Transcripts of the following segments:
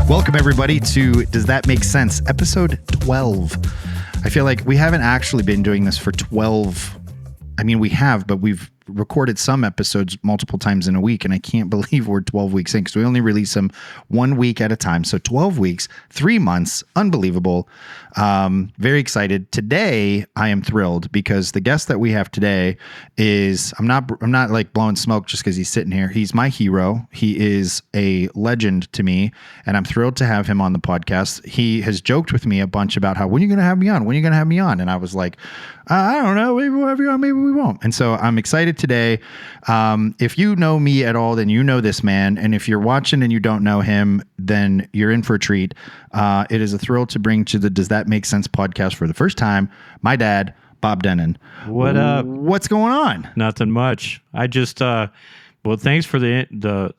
Welcome, everybody, to Does That Make Sense? Episode 12. I feel like we haven't actually been doing this for 12. I mean, we have, but we've recorded some episodes multiple times in a week, and I can't believe we're 12 weeks in because we only release them 1 week at a time. So 12 weeks, 3 months, unbelievable. Very excited. Today, I am thrilled because the guest that we have today is, I'm not like blowing smoke just because he's sitting here. He's my hero. He is a legend to me, and I'm thrilled to have him on the podcast. He has joked with me a bunch about how, when are you going to have me on? When are you going to have me on? And I was like, I don't know. Maybe we'll have you on, maybe we won't. And so I'm excited today. If you know me at all, then you know this man. And if you're watching and you don't know him, then you're in for a treat. It is a thrill to bring to the Does That Make Sense podcast for the first time, my dad, Bob Denen. What up? What's going on? Nothing much. I just well, thanks for the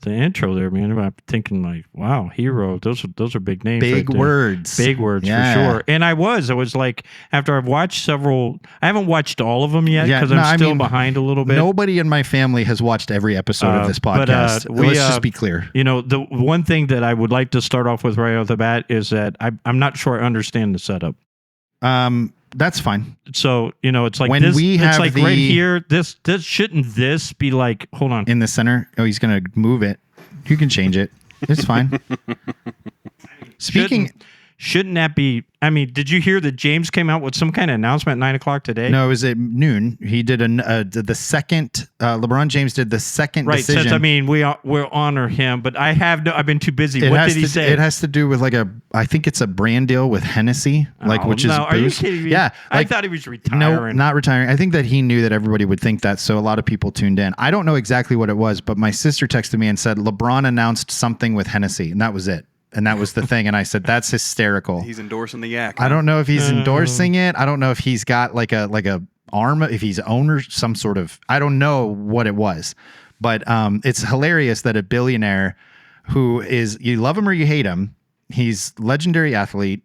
intro there, man. I'm thinking like, wow, hero. Those are big names. Big right words. Big words for sure. And I was like, after I've watched several, I haven't watched all of them yet because I'm still behind a little bit. Nobody in my family has watched every episode of this podcast. But, let's just be clear. You know, the one thing that I would like to start off with right off the bat is that I'm not sure I understand the setup. That's fine. So, you know, it's like when this, we have it's like right here, this shouldn't this be like, hold on. In the center? Oh, he's going to move it. You can change it. It's fine. Shouldn't that be, I mean, did you hear that James came out with some kind of announcement at 9:00 today? No, it was at noon. He did the second, LeBron James did the second decision. Right, I mean, we'll honor him, but I've been too busy. What did he say? It has to do with like I think it's a brand deal with Hennessy, which is booze. Are you kidding me? Yeah. I thought he was retiring. No, not retiring. I think that he knew that everybody would think that, so a lot of people tuned in. I don't know exactly what it was, but my sister texted me and said, LeBron announced something with Hennessy, and that was it. And that was the thing. And I said, that's hysterical. He's endorsing the yak. I don't know if he's endorsing it. I don't know if he's got like a arm, if he's owner, some sort of, I don't know what it was. But it's hilarious that a billionaire who is, you love him or you hate him, he's legendary athlete,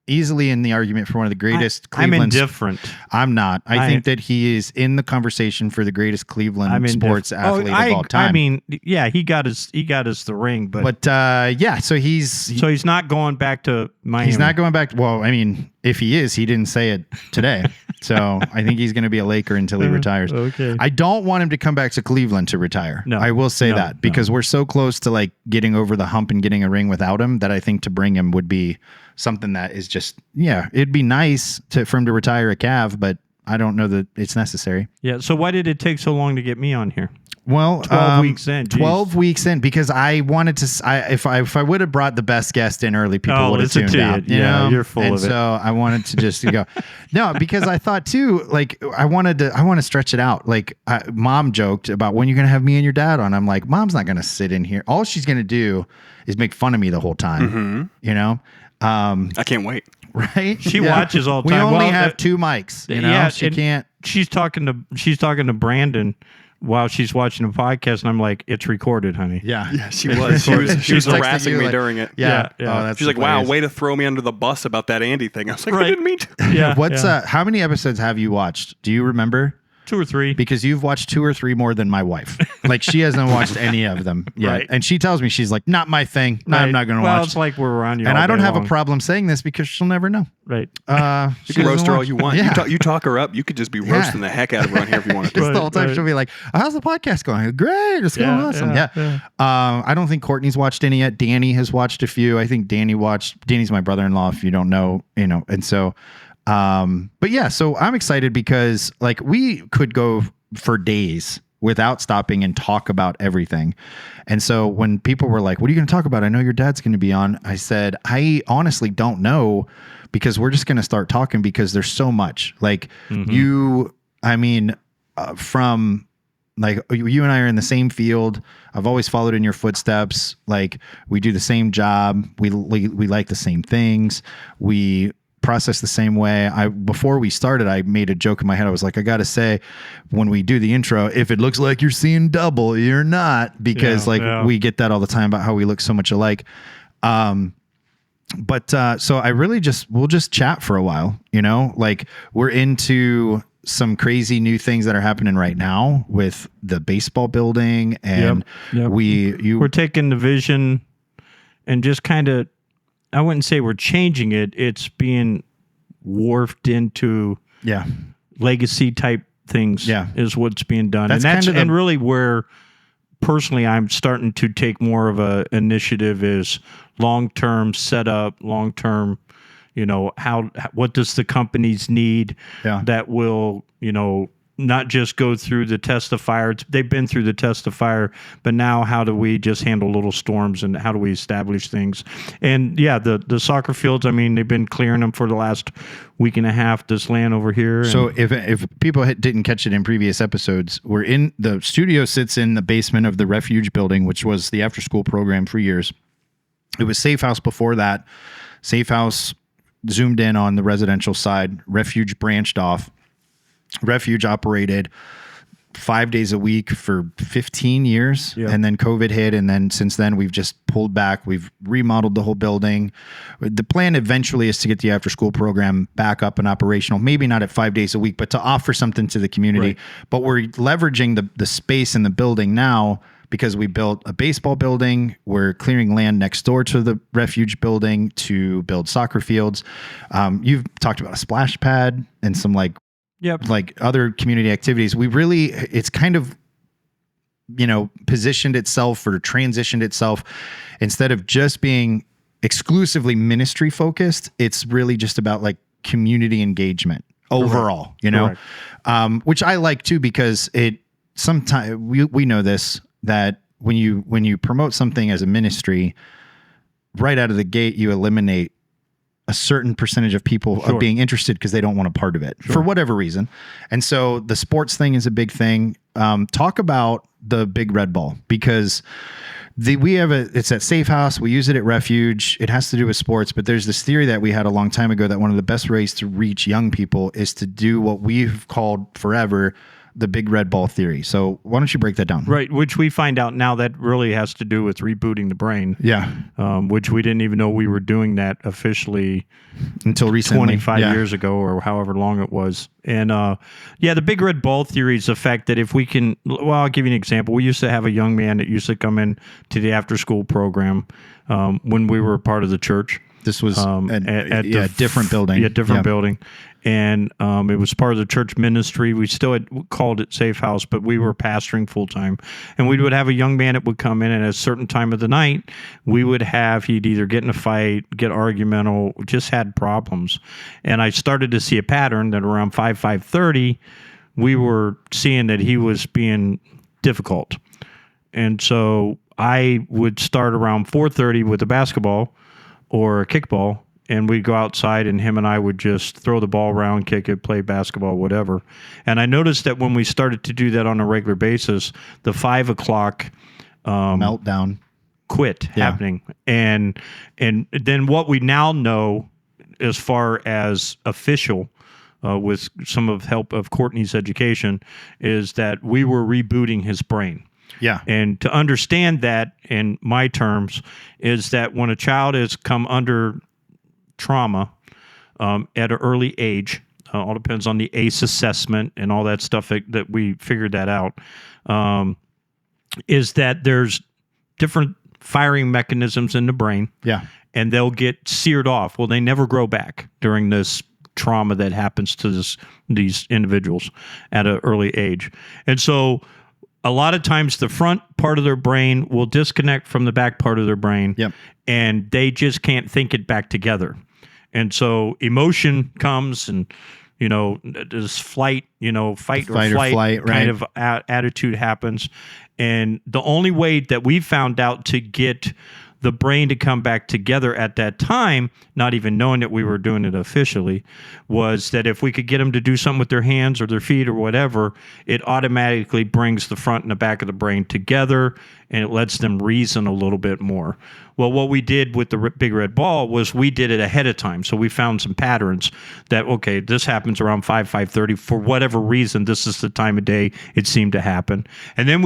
easily in the argument for one of the greatest Cleveland. I'm indifferent. I'm not. I think that he is in the conversation for the greatest Cleveland sports athlete of all time. I mean, yeah, he got us the ring, but yeah, so he's not going back to Miami. He's not going back. Well, I mean, if he is, he didn't say it today. So I think he's going to be a Laker until he retires. Okay. I don't want him to come back to Cleveland to retire. No, I will say that because we're so close to like getting over the hump and getting a ring without him that I think to bring him would be something that is just, it'd be nice for him to retire a Cav, but I don't know that it's necessary. Yeah. So why did it take so long to get me on here? Well, 12 weeks in. 12 weeks in, because I wanted to. If I would have brought the best guest in early, people would have tuned out. You know? You're full of it. And so I wanted to just go. No, because I thought too. Like I want to stretch it out. Like Mom joked about when you're gonna have me and your dad on. I'm like, Mom's not gonna sit in here. All she's gonna do is make fun of me the whole time. Mm-hmm. You know. I can't wait. Right? She watches all the time. We only have 2 mics. You know, yeah, she can't. She's talking to Brandon while she's watching the podcast, and I'm like, "It's recorded, honey." Yeah, she was. She was harassing me during it. Yeah. Oh, that's she's like, hilarious. "Wow, way to throw me under the bus about that Andy thing." I was like, I didn't mean to. Yeah. How many episodes have you watched? Do you remember? 2 or 3. Because you've watched 2 or 3 more than my wife. Like she hasn't watched any of them yet. Right. And she tells me, she's like, not my thing. No, I'm not going to watch. Well, it's like we're around you. And all I don't day have long. a problem saying this because she'll never know. Right. You can roast her all you want. Yeah. You talk her up. You could just be roasting the heck out of her on here if you want to. Just the whole time she'll be like, how's the podcast going? Great. It's going awesome. Yeah. I don't think Courtney's watched any yet. Danny has watched a few. I think Danny's my brother-in-law, if you don't know, and so, but yeah, so I'm excited because like we could go for days without stopping and talk about everything. And so when people were like, what are you going to talk about? I know your dad's going to be on. I said, I honestly don't know, because we're just going to start talking because there's so much like from like you and I are in the same field. I've always followed in your footsteps. Like we do the same job. We like the same things. We process the same way. Before we started, I made a joke in my head. I was like, I got to say, when we do the intro, if it looks like you're seeing double, you're not, because we get that all the time about how we look so much alike. But so I really we'll just chat for a while, like we're into some crazy new things that are happening right now with the baseball building, and Yep. We're taking the vision and just kind of, I wouldn't say we're changing it. It's being warped into legacy type things is what's being done. That's and really where personally I'm starting to take more of a initiative is long-term setup, long-term, what does the companies need that will, not just go through the test of fire. They've been through the test of fire, but now how do we just handle little storms and how do we establish things? And the soccer fields, I mean, they've been clearing them for the last week and a half, this land over here. So if people didn't catch it in previous episodes, the studio sits in the basement of the Refuge building, which was the after school program for years. It was Safe House before that. Safe House zoomed in on the residential side. Refuge branched off. Refuge operated 5 days a week for 15 years. Yep. And then COVID hit. And then since then, we've just pulled back. We've remodeled the whole building. The plan eventually is to get the after school program back up and operational, maybe not at 5 days a week, but to offer something to the community. Right. But we're leveraging the space in the building now because we built a baseball building. We're clearing land next door to the Refuge building to build soccer fields. You've talked about a splash pad and some like other community activities. It's kind of, positioned itself or transitioned itself instead of just being exclusively ministry focused. It's really just about like community engagement overall, which I like too, because sometimes we know this, that when you promote something as a ministry, right out of the gate, you eliminate a certain percentage of people of being interested because they don't want a part of it for whatever reason. And so the sports thing is a big thing. Talk about the big red ball, because it's at Safe House. We use it at Refuge. It has to do with sports, but there's this theory that we had a long time ago that one of the best ways to reach young people is to do what we've called forever the big red ball theory. So why don't you break that down? Right, which we find out now that really has to do with rebooting the brain. Yeah. Which we didn't even know we were doing that officially until recently, 25 years ago or however long it was. And the big red ball theory is the fact that if we can, I'll give you an example. We used to have a young man that used to come in to the after school program when we were part of the church. This was a different building. Yeah, different building. And it was part of the church ministry. We still had called it Safe House, but we were pastoring full time. And we would have a young man that would come in, and at a certain time of the night, he'd either get in a fight, get argumental, just had problems. And I started to see a pattern that around 5:30, we were seeing that he was being difficult. And so I would start around 4:30 with a basketball or a kickball, and we'd go outside and him and I would just throw the ball around, kick it, play basketball, whatever. And I noticed that when we started to do that on a regular basis, the 5 o'clock meltdown quit happening. And then what we now know as far as official, with some of help of Courtney's education, is that we were rebooting his brain. Yeah. And to understand that in my terms is that when a child has come under trauma at an early age, all depends on the ACE assessment and all that stuff that we figured that out, is that there's different firing mechanisms in the brain. Yeah. And they'll get seared off. Well, they never grow back during this trauma that happens to these individuals at an early age. And so a lot of times the front part of their brain will disconnect from the back part of their brain, and they just can't think it back together. And so emotion comes, and this fight or flight kind of attitude happens. And the only way that we found out to get the brain to come back together at that time, not even knowing that we were doing it officially, was that if we could get them to do something with their hands or their feet or whatever, it automatically brings the front and the back of the brain together, and it lets them reason a little bit more. Well, what we did with the big red ball was we did it ahead of time. So we found some patterns that, okay, this happens around 5:30. For whatever reason, this is the time of day it seemed to happen. And then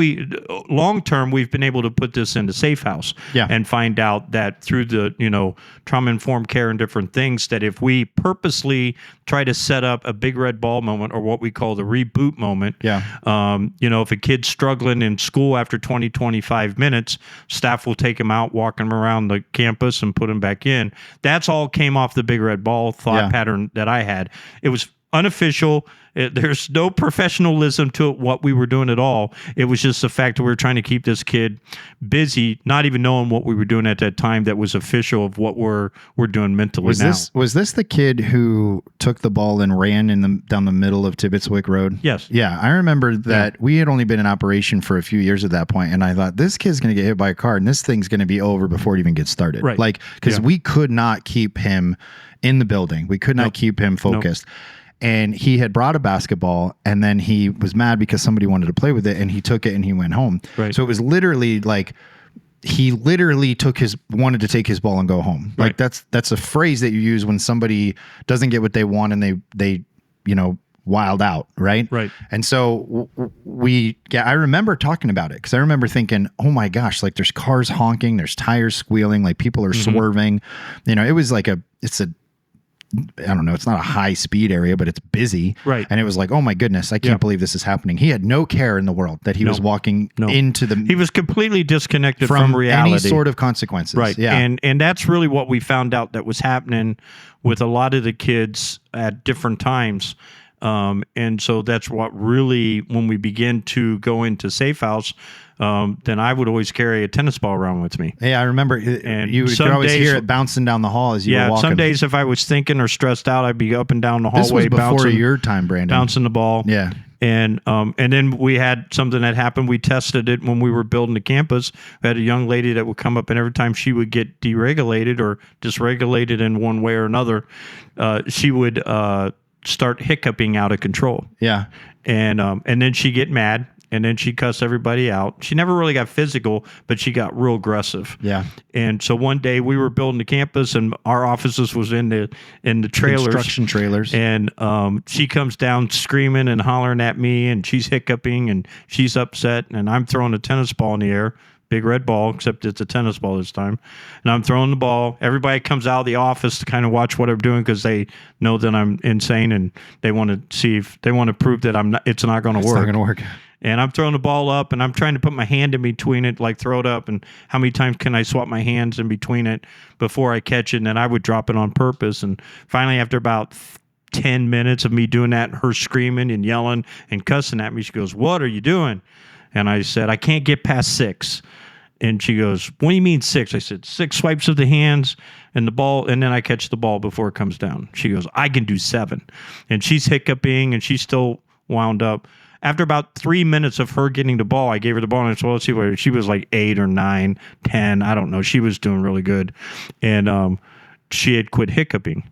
long term, we've been able to put this into Safe House and find out that through the, trauma-informed care and different things, that if we purposely try to set up a big red ball moment, or what we call the reboot moment, if a kid's struggling in school after 20, 25 minutes, staff will take him out, walk him around the campus and put him back in. That's all came off the big red ball thought pattern that I had. It was unofficial. There's no professionalism to it, what we were doing at all. It was just the fact that we were trying to keep this kid busy, not even knowing what we were doing at that time that was official of what we're doing mentally Was this the kid who took the ball and ran down the middle of Tibbetswick Road? Yes. Yeah, I remember that we had only been in operation for a few years at that point, and I thought, this kid's going to get hit by a car, and this thing's going to be over before it even gets started. Right. Because we could not keep him in the building. We could not keep him focused. And he had brought a basketball, and then he was mad because somebody wanted to play with it, and he took it and he went home. Right. So it was literally like he literally wanted to take his ball and go home. Like that's a phrase that you use when somebody doesn't get what they want and they wild out, right? Right. And so I remember talking about it because I remember thinking, oh my gosh, like there's cars honking, there's tires squealing, like people are swerving. It was like I don't know, it's not a high speed area, but it's busy. Right. And it was like, oh my goodness, I can't believe this is happening. He had no care in the world that he was walking into He was completely disconnected from reality. Any sort of consequences. Right. Yeah. And that's really what we found out that was happening with a lot of the kids at different times. And so that's what really, when we begin to go into Safe House, then I would always carry a tennis ball around with me. Yeah, I remember. And you could always hear it bouncing down the hall as you were walking. Some days if I was thinking or stressed out, I'd be up and down the hallway. This was before your time, Brandon. Bouncing the ball. Yeah. And then we had something that happened. We tested it when we were building the campus. We had a young lady that would come up, and every time she would get deregulated or dysregulated in one way or another, she would start hiccuping out of control. Yeah. And then she'd get mad, and then she'd cuss everybody out. She never really got physical, but she got real aggressive. Yeah. And so one day we were building the campus, and our offices was in the trailers. Construction trailers. And she comes down screaming and hollering at me, and she's hiccuping, and she's upset, and I'm throwing a tennis ball in the air. Big red ball, except it's a tennis ball this time. And I'm throwing the ball. Everybody comes out of the office to kind of watch what I'm doing because they know that I'm insane, and they want to prove that it's not going to work. It's not going to work. And I'm throwing the ball up, and I'm trying to put my hand in between it, like throw it up. And how many times can I swap my hands in between it before I catch it? And then I would drop it on purpose. And finally, after about 10 minutes of me doing that, her screaming and yelling and cussing at me, she goes, "What are you doing?" And I said, "I can't get past 6. And she goes, "What do you mean 6? I said, 6 swipes of the hands and the ball, and then I catch the ball before it comes down. She goes, "I can do 7. And she's hiccuping, and she's still wound up. After about 3 minutes of her getting the ball, I gave her the ball, and I said, "Well, let's see what she was like 8 or 9, 10. I don't know. She was doing really good." And she had quit hiccuping.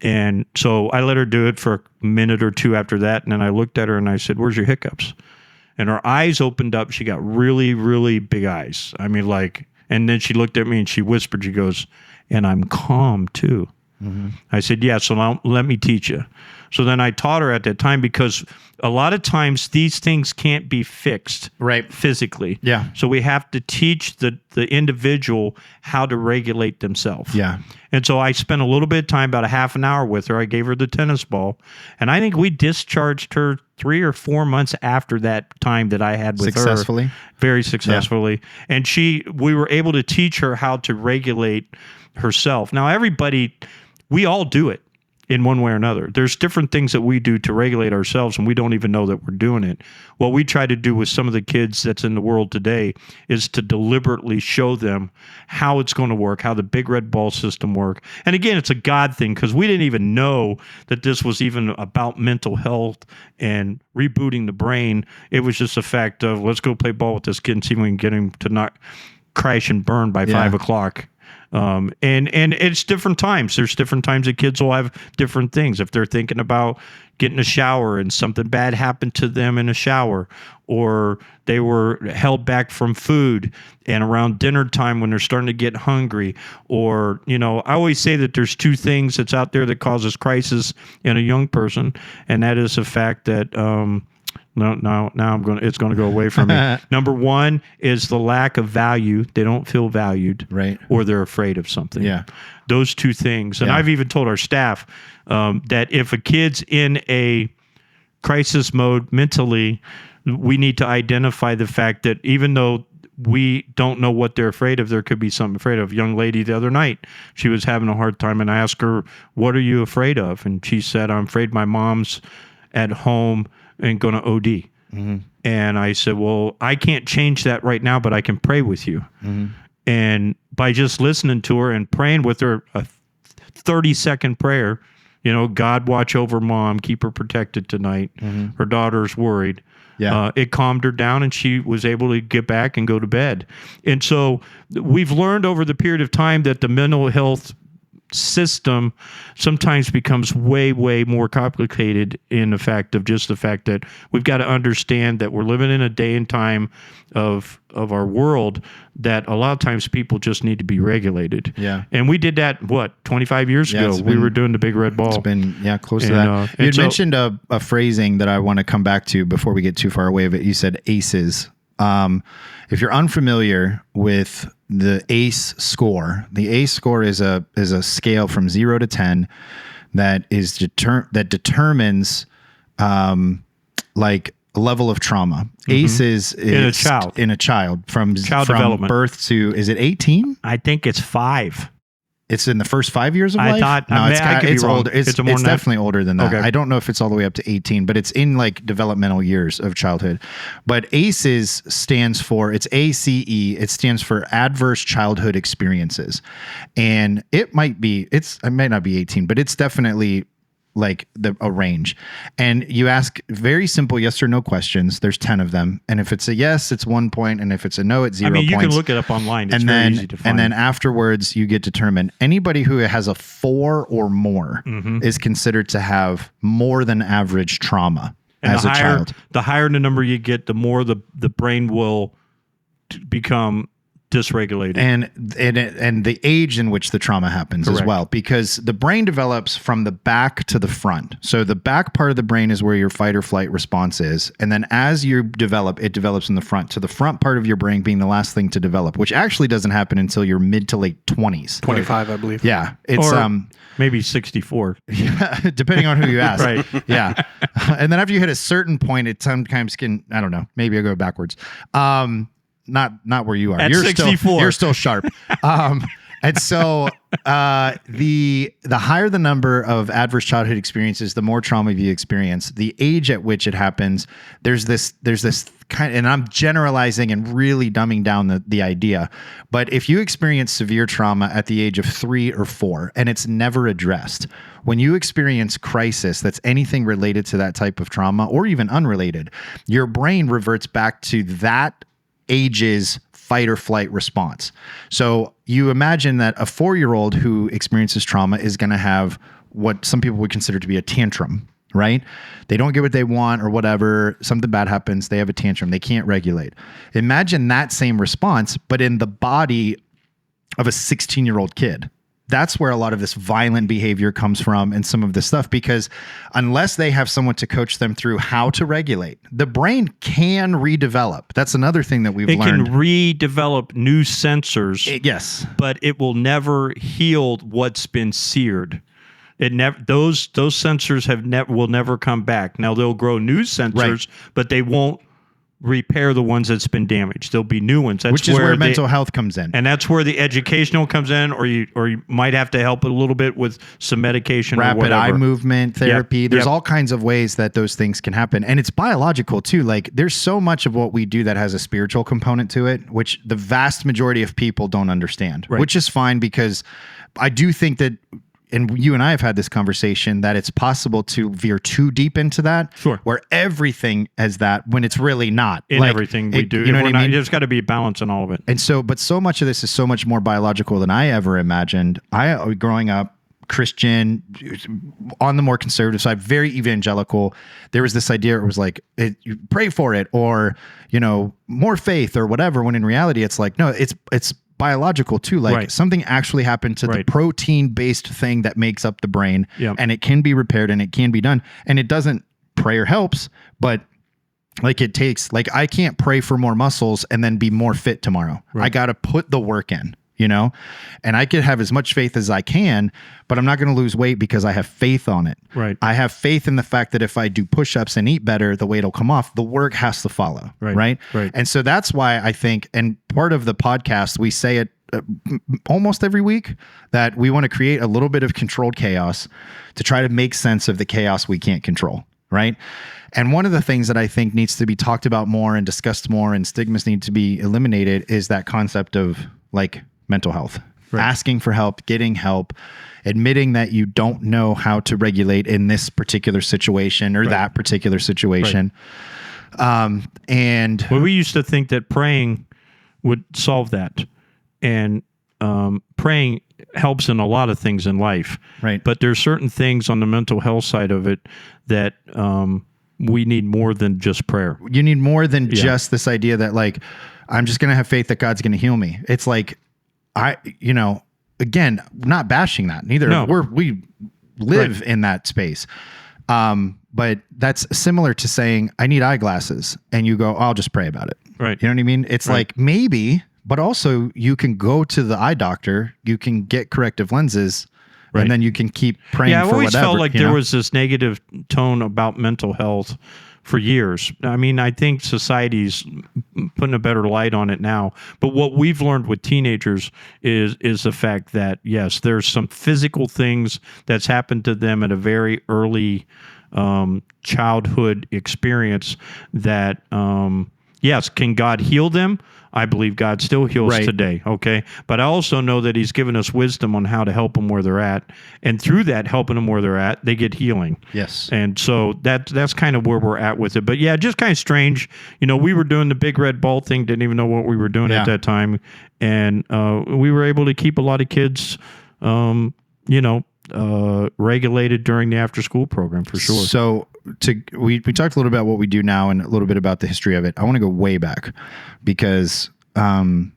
And so I let her do it for a minute or two after that. And then I looked at her and I said, "Where's your hiccups?" And her eyes opened up. She got really, really big eyes. I mean, and then she looked at me and she whispered, she goes, "And I'm calm too." Mm-hmm. I said, "Yeah, so now let me teach you." So then I taught her at that time, because a lot of times these things can't be fixed physically. Yeah. So we have to teach the individual how to regulate themselves. Yeah. And so I spent a little bit of time, about a half an hour with her. I gave her the tennis ball. And I think we discharged her 3 or 4 months after that time that I had with successfully. her. Very successfully. Yeah. And we were able to teach her how to regulate herself. Now, we all do it in one way or another. There's different things that we do to regulate ourselves, and we don't even know that we're doing it. What we try to do with some of the kids that's in the world today is to deliberately show them how it's going to work, how the big red ball system work. And again, it's a God thing, because we didn't even know that this was even about mental health and rebooting the brain. It was just a fact of, let's go play ball with this kid and see if we can get him to not crash and burn by 5 o'clock. And it's different times. There's different times that kids will have different things. If they're thinking about getting a shower and something bad happened to them in a shower, or they were held back from food and around dinner time when they're starting to get hungry, or, I always say that there's two things that's out there that causes crisis in a young person. And that is the fact that, it's going to go away from me. Number one is the lack of value. They don't feel valued, right? Or they're afraid of something. Yeah. Those two things. And I've even told our staff that if a kid's in a crisis mode mentally, we need to identify the fact that even though we don't know what they're afraid of, there could be something afraid of. A young lady the other night, she was having a hard time, and I asked her, "What are you afraid of?" And she said, "I'm afraid my mom's at home and going to OD." Mm-hmm. And I said, "Well, I can't change that right now, but I can pray with you." Mm-hmm. And by just listening to her and praying with her a 30-second prayer, God watch over mom, keep her protected tonight. Mm-hmm. Her daughter's worried. Yeah. It calmed her down, and she was able to get back and go to bed. And so we've learned over the period of time that the mental health system sometimes becomes way, way more complicated in the fact that we've got to understand that we're living in a day and time of our world that a lot of times people just need to be regulated. Yeah. And we did that, 25 years ago? We were doing the big red ball. It's been, close to that. You had mentioned a phrasing that I want to come back to before we get too far away of it. You said ACEs. If you're unfamiliar with the ACE score, the ACE score is a scale from 0 to 10 that determines like a level of trauma. Mm-hmm. ACE is in a child from development. Birth to, is it 18? I think it's 5. It's in the first 5 years of life? It's older. It's definitely older than that. Okay. I don't know if it's all the way up to 18, but it's in like developmental years of childhood. But ACEs stands for, it's ACE. It stands for Adverse Childhood Experiences. And it might not be 18, but it's definitely like a range. And you ask very simple yes or no questions. There's 10 of them. And if it's a yes, it's 1 point. And if it's a no, it's 0 points. You can look it up online. It's very easy to find. And then afterwards, you get determined. Anybody who has a 4 or more is considered to have more than average trauma as a child. The higher the number you get, the more the brain will become dysregulated, and the age in which the trauma happens as well, because the brain develops from the back to the front. So the back part of the brain is where your fight or flight response is, and then as you develop, it develops in the front. To the front part of your brain being the last thing to develop, which actually doesn't happen until your mid to late 20s, 25, I believe. Yeah, it's maybe 64. Yeah, depending on who you ask. Right. Yeah, and then after you hit a certain point, it sometimes can. I don't know. Maybe I go backwards. Not where you are. At 64. You're still sharp. And so the higher the number of adverse childhood experiences, the more trauma you experience. The age at which it happens, there's this kind, and I'm generalizing and really dumbing down the idea. But if you experience severe trauma at the age of 3 or 4 and it's never addressed, when you experience crisis that's anything related to that type of trauma or even unrelated, your brain reverts back to that age's fight or flight response. So you imagine that a 4-year-old who experiences trauma is going to have what some people would consider to be a tantrum, right? They don't get what they want or whatever. Something bad happens. They have a tantrum. They can't regulate. Imagine that same response, but in the body of a 16-year-old kid. That's where a lot of this violent behavior comes from and some of this stuff, because unless they have someone to coach them through how to regulate, the brain can redevelop. That's another thing that we've learned. It can redevelop new sensors. Yes. But it will never heal what's been seared. It never, those sensors will never come back. Now they'll grow new sensors, right, but they won't repair the ones that's been damaged. There'll be new ones. Which is where mental health comes in. And that's where the educational comes in, or you might have to help a little bit with some medication, rapid eye movement therapy. Yep. There's all kinds of ways that those things can happen. And it's biological too. Like there's so much of what we do that has a spiritual component to it, which the vast majority of people don't understand, right, which is fine, because I do think that and you and I have had this conversation that it's possible to veer too deep into that. Sure. Where everything is that when it's really not. In everything we do. You know what I mean? There's got to be a balance in all of it. And so, but so much of this is so much more biological than I ever imagined. Growing up, Christian, on the more conservative side, very evangelical. There was this idea, it was like, you pray for it, or, more faith or whatever, when in reality, it's like, no, it's biological too. Like something actually happened to the protein-based thing that makes up the brain, and it can be repaired and it can be done. And it doesn't, prayer helps, but like it takes, like I can't pray for more muscles and then be more fit tomorrow. I got to put the work in. And I could have as much faith as I can, but I'm not going to lose weight because I have faith on it. Right. I have faith in the fact that if I do push-ups and eat better, the weight will come off. The work has to follow. Right. And so that's why I think, and part of the podcast, we say it almost every week, that we want to create a little bit of controlled chaos to try to make sense of the chaos we can't control. Right. And one of the things that I think needs to be talked about more and discussed more, and stigmas need to be eliminated, is that concept of like mental health, asking for help, getting help, admitting that you don't know how to regulate in this particular situation or that particular situation. And we used to think that praying would solve that. And praying helps in a lot of things in life. Right. But there's certain things on the mental health side of it that we need more than just prayer. You need more than just this idea that like, I'm just going to have faith that God's going to heal me. It's like, again, not bashing that. Neither. No. We live in that space. But that's similar to saying, I need eyeglasses. And you go, I'll just pray about it. Right. You know what I mean? It's like maybe, but also you can go to the eye doctor, you can get corrective lenses, and then you can keep praying for whatever. Yeah, I always felt like there was this negative tone about mental health for years. I mean, I think society's putting a better light on it now. But what we've learned with teenagers is the fact that, yes, there's some physical things that's happened to them at a very early childhood experience that, yes, can God heal them? I believe God still heals today, okay? But I also know that he's given us wisdom on how to help them where they're at. And through that, helping them where they're at, they get healing. Yes. And so that's kind of where we're at with it. But yeah, just kind of strange. We were doing the big red ball thing, didn't even know what we were doing at that time. And we were able to keep a lot of kids, regulated during the after school program for sure. So we talked a little about what we do now and a little bit about the history of it. I want to go way back because when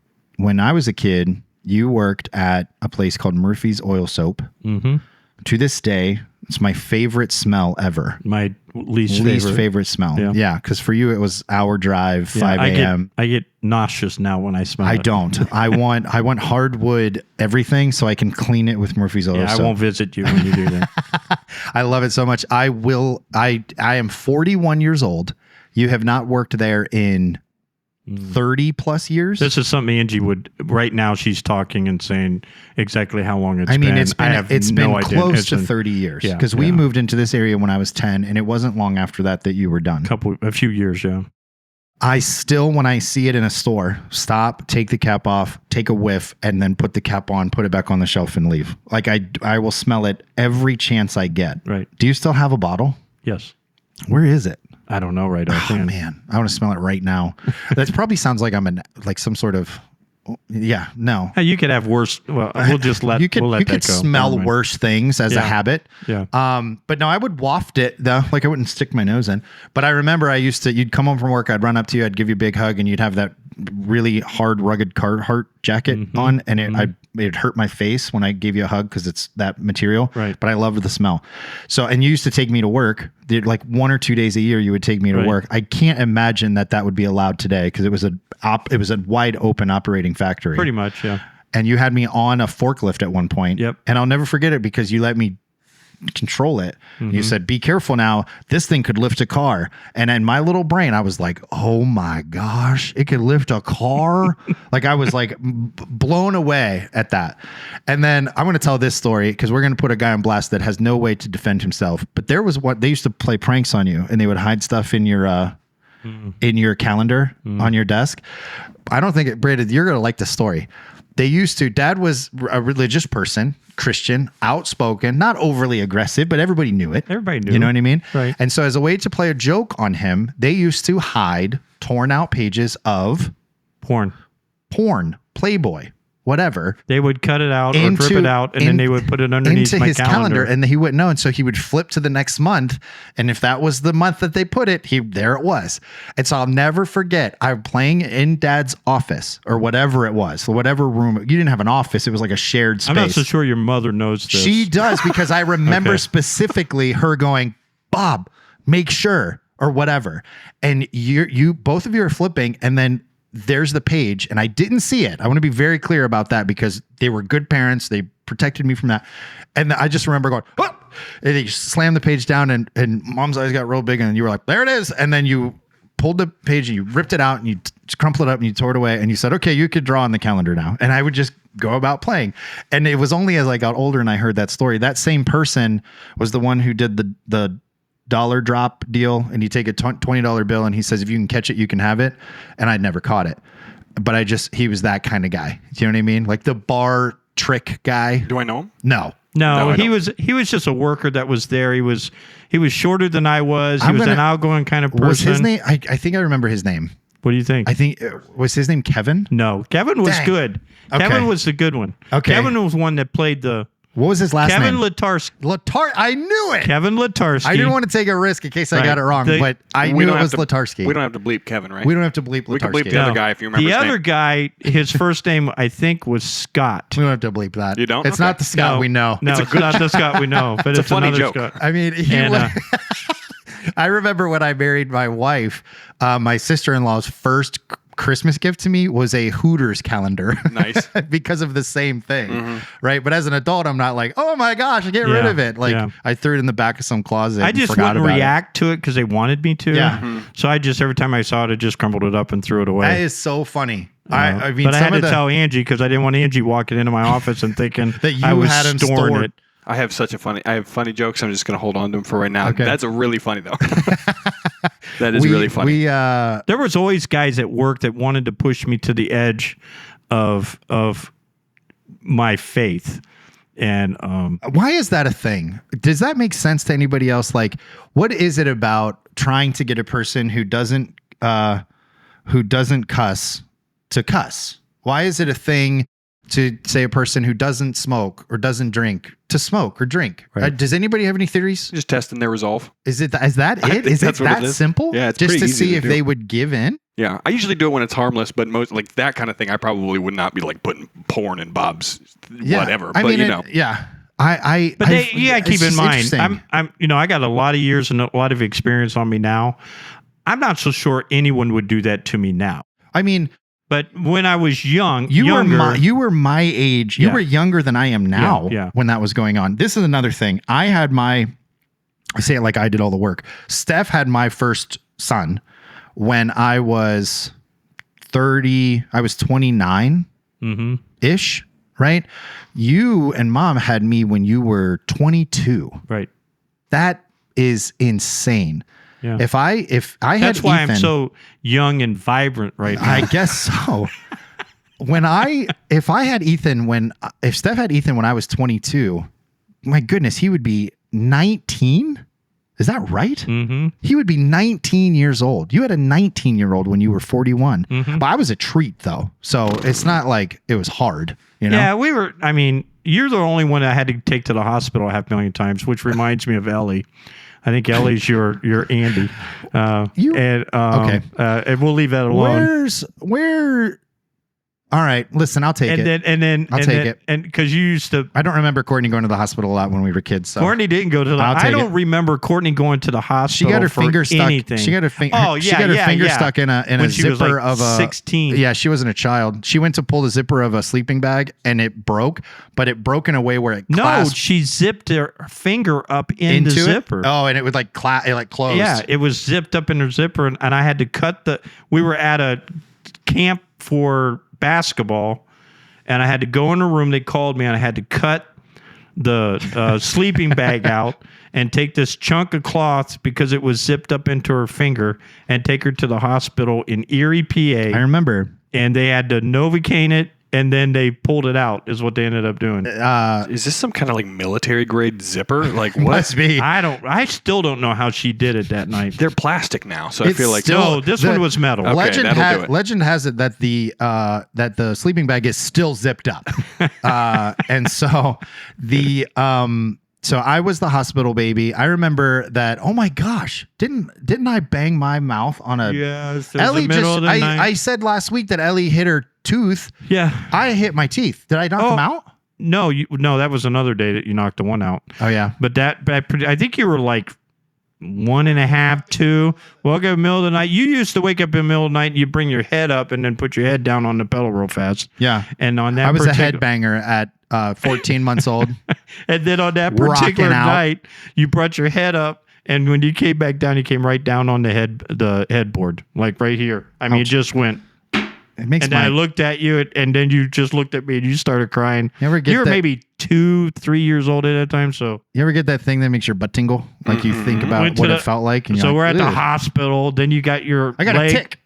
I was a kid, you worked at a place called Murphy's Oil Soap. Mm-hmm. To this day, it's my favorite smell ever. My least favorite smell. Yeah, because for you it was hour drive, 5 a.m. I get nauseous now when I smell it. I don't. I want hardwood everything so I can clean it with Murphy's Oil Soap. I won't visit you when you do that. I love it so much. I am 41 years old. You have not worked there in 30 plus years. This is something Angie would right now. She's talking and saying exactly how long it's been. It's been close to 30 years because we moved into this area when I was 10, and it wasn't long after that you were done. A few years, yeah. I still, when I see it in a store, stop, take the cap off, take a whiff, and then put the cap on, put it back on the shelf, and leave. Like I will smell it every chance I get. Right. Do you still have a bottle? Yes. Where is it? I don't know right offhand. Oh man, I want to smell it right now. That probably sounds like I'm like some sort of no. Hey, you could have worse. Well, we'll just let you could that go. Smell worse things as a habit. Yeah. But no, I would waft it though. Like I wouldn't stick my nose in. But I remember you'd come home from work, I'd run up to you, I'd give you a big hug, and you'd have that really hard, rugged Carhartt jacket on, and it hurt my face when I gave you a hug because it's that material. Right. But I loved the smell. So, and you used to take me to work. Like 1 or 2 days a year, you would take me to work. I can't imagine that would be allowed today because it was a wide open operating factory. Pretty much, yeah. And you had me on a forklift at one point. Yep. And I'll never forget it because you let me control it. You said, be careful now. This thing could lift a car. And in my little brain, I was like, oh my gosh, it could lift a car. Like I was like blown away at that. And then I'm going to tell this story because we're going to put a guy on blast that has no way to defend himself. But there was they used to play pranks on you and they would hide stuff in your calendar on your desk. I don't think Brandon, you're going to like the story. They used to, Dad was a religious person, Christian, outspoken, not overly aggressive, but everybody knew it. Everybody knew. You know what I mean? Right. And so as a way to play a joke on him, they used to hide torn out pages of porn, Playboy, whatever. They would cut it out or rip it out, and then they would put it underneath into my his calendar, and he wouldn't know. And so he would flip to the next month, and if that was the month that they put it, there it was. And so I'll never forget. I'm playing in Dad's office or whatever it was, whatever room. You didn't have an office; it was like a shared space. I'm not so sure your mother knows this. She does, because I remember specifically her going, "Bob, make sure," or whatever. And you both of you are flipping, and then there's the page, and I didn't see it. I want to be very clear about that because they were good parents. They protected me from that. And I just remember going, oh! And they slammed the page down, and Mom's eyes got real big, and you were like, there it is. And then you pulled the page and you ripped it out and you crumpled it up and you tore it away and you said, okay, you could draw on the calendar now. And I would just go about playing. And it was only as I got older and I heard that story, that same person was the one who did the dollar drop deal, and you take a $20 bill and he says, if you can catch it, you can have it. And I'd never caught it, but he was that kind of guy. Do you know what I mean? Like the bar trick guy. Do I know him? No, he was just a worker that was there. He was shorter than I was. He was an outgoing kind of person. Was his name? I think I remember his name. What do you think? I think was his name Kevin? No, Kevin was good. Okay. Kevin was the good one. Okay. Kevin was one that played the. What was his last name? Kevin Latarsky. I knew it. Kevin Latarsky. I didn't want to take a risk in case I got it wrong, but I knew it was Latarsky. We don't have to bleep Kevin, right? We don't have to bleep Latarsky. We can bleep the other guy if you remember the his other name. guy, his first name, I think, was Scott. We don't have to bleep that. You don't? It's not the Scott we know. No, it's not the Scott we know, but it's a funny another joke. Scott. I mean, I remember when I married my wife, my sister-in-law's first Christmas gift to me was a Hooters calendar. Nice. Because of the same thing, right? But as an adult, I'm not like, oh my gosh, get rid of it. Like I threw it in the back of some closet. I just wouldn't react to it because they wanted me to. Yeah. Mm-hmm. So I just, every time I saw it, I just crumpled it up and threw it away. That is so funny. I mean, but I had to tell Angie because I didn't want Angie walking into my office and thinking that you I was had him storing stored. it. I have funny jokes. I'm just going to hold on to them for right now. Okay. That's a really funny though. That is really funny. There was always guys at work that wanted to push me to the edge of my faith. And why is that a thing? Does that make sense to anybody else? Like, what is it about trying to get a person who doesn't cuss to cuss? Why is it a thing to say a person who doesn't smoke or doesn't drink to smoke or drink? Right. Does anybody have any theories? Just testing their resolve. Is that it? Is it that simple? Yeah, it's just pretty to easy see to if do. they would give in. Yeah, I usually do it when it's harmless, but most like that kind of thing, I probably would not be like putting porn in Bob's whatever. I but mean, But you gotta keep in mind, I got a lot of years and a lot of experience on me now. I'm not so sure anyone would do that to me now. I mean, but when I was younger, you were my age. You were younger than I am now when that was going on. This is another thing. I say it like I did all the work. Steph had my first son when I was 30. I was 29 ish, right? You and Mom had me when you were 22. Right. That is insane. Yeah. If I had That's why Ethan, I'm so young and vibrant right now. I guess so. If Steph had Ethan when I was 22, my goodness, he would be 19. Is that right? Mm-hmm. He would be 19 years old. You had a 19-year-old when you were 41. Mm-hmm. But I was a treat though. So it's not like it was hard, you know? Yeah, I mean, you're the only one I had to take to the hospital 500,000 times, which reminds me of Ellie. I think Ellie's your Andy. Okay. And we'll leave that alone. All right, listen, I'll take it. I'll take it. And because you used to. I don't remember Courtney going to the hospital a lot when we were kids. So. Courtney didn't go to the. I don't remember Courtney going to the hospital. She got her finger stuck. Anything. She got her finger. Oh yeah, she got her finger stuck in a when she zipper was like of a 16. Yeah, she wasn't a child. She went to pull the zipper of a sleeping bag and it broke, but it broke in a way where it clasped. No, she zipped her finger up in the zipper. Oh, and it would like closed. Yeah, it was zipped up in her zipper, and I had to cut we were at a camp for basketball. And I had to go in a room. They called me, and I had to cut the sleeping bag out and take this chunk of cloth because it was zipped up into her finger and take her to the hospital in Erie, PA. I remember. and they had to Novocaine it, and then they pulled it out. Is what they ended up doing. Is this some kind of like military grade zipper? Like what? Must be. I still don't know how she did it that night. They're plastic now, so I feel like no. This one was metal. Okay, Legend has it that the sleeping bag is still zipped up, and so So I was the hospital baby. I remember that. Oh my gosh! Didn't I bang my mouth on a? Yes. Ellie just. I said last week that Ellie hit her tooth. Yeah. I hit my teeth. Did I knock them out? No, no. That was another day that you knocked the one out. Oh yeah. But I think you were like 1.5, 2. Woke up in the middle of the night. You used to wake up in the middle of the night and you bring your head up and then put your head down on the pillow real fast. Yeah. And on that, I was a headbanger at 14 months old. And then on that particular night, you brought your head up, and when you came back down, you came right down on the headboard, like right here. I mean, it just went. It makes. And then I looked at you, and then you just looked at me, and you started crying. You were maybe 2-3 years old at that time. So you ever get that thing that makes your butt tingle? Like you think about what it felt like. And so we're at the hospital. Then you got your. I got a tick.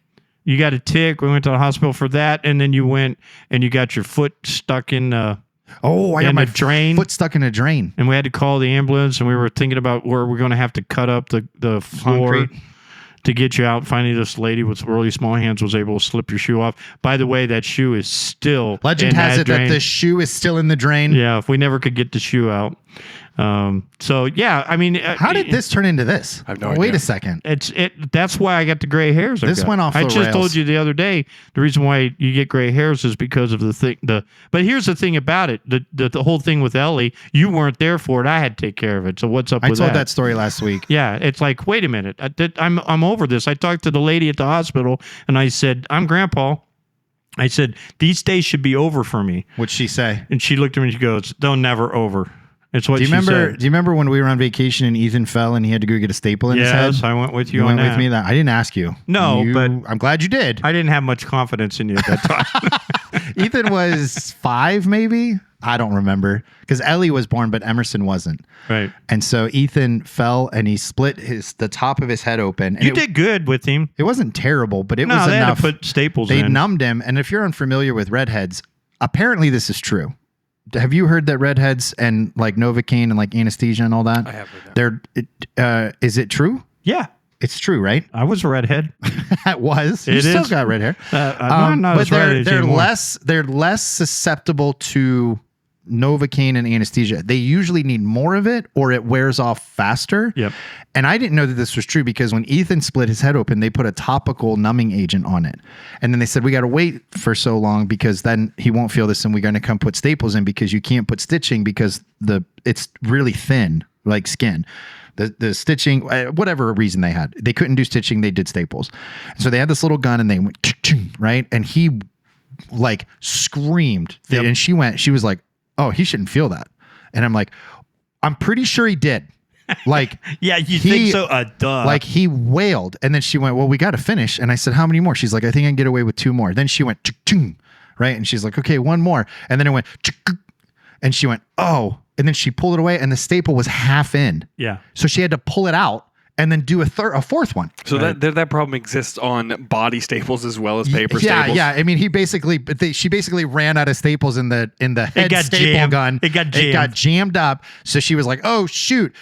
You got a tick. We went to the hospital for that, and then you went and you got your foot stuck in. I got my drain. Foot stuck in a drain. And we had to call the ambulance, and we were thinking about where we're going to have to cut up the floor. Concrete. To get you out. Finally, this lady with really small hands was able to slip your shoe off. By the way, that shoe is still Legend has it that the shoe is still in the drain. Yeah, if we never could get the shoe out. So yeah, I mean, how did this turn into this? I have no idea. Wait a second. That's why I got the gray hairs. This went off the rails. I just told you the other day the reason why you get gray hairs is because of the thing. But here's the thing about it: the whole thing with Ellie, you weren't there for it. I had to take care of it. So what's up with that? I told that story last week. Yeah, it's like, wait a minute, I'm over this. I talked to the lady at the hospital, and I said, I'm Grandpa. I said, these days should be over for me. What'd she say? And she looked at me and she goes, they're never over. It's what she said. Do you remember when we were on vacation and Ethan fell and he had to go get a staple in his head? Yes, I went with you on that. Went with me that. I didn't ask you. No, but I'm glad you did. I didn't have much confidence in you at that time. Ethan was 5, maybe. I don't remember because Ellie was born, but Emerson wasn't. Right. And so Ethan fell and he split the top of his head open. And you did good with him. It wasn't terrible, but it was they enough. Had to put staples in. They numbed him. And if you're unfamiliar with redheads, apparently this is true. Have you heard that redheads and like Novocaine and like anesthesia and all that? I have heard that. Is it true? Yeah. It's true, right? I was a redhead. It was. You still got red hair. I'm not but they're anymore. less susceptible to Novocaine and anesthesia. They usually need more of it or it wears off faster. Yep. And I didn't know that this was true because when Ethan split his head open, they put a topical numbing agent on it. And then they said, we got to wait for so long because then he won't feel this and we're going to come put staples in because you can't put stitching because it's really thin, like skin. The stitching, whatever reason they had, they couldn't do stitching. They did staples. So they had this little gun and they went, right? And he like screamed. Yep. And she was like, oh, he shouldn't feel that. And I'm like, I'm pretty sure he did. Like, yeah, you think so? Duh. Like he wailed. And then she went, well, we got to finish. And I said, how many more? She's like, I think I can get away with 2 more. Then she went, right? And she's like, okay, 1 more. And then it went, and she went, oh. And then she pulled it away and the staple was half in. Yeah. So she had to pull it out and then do a 4th one. So that problem exists on body staples as well as paper staples. Yeah. I mean, she basically ran out of staples in the head staple gun. It got jammed up. So she was like, oh shoot.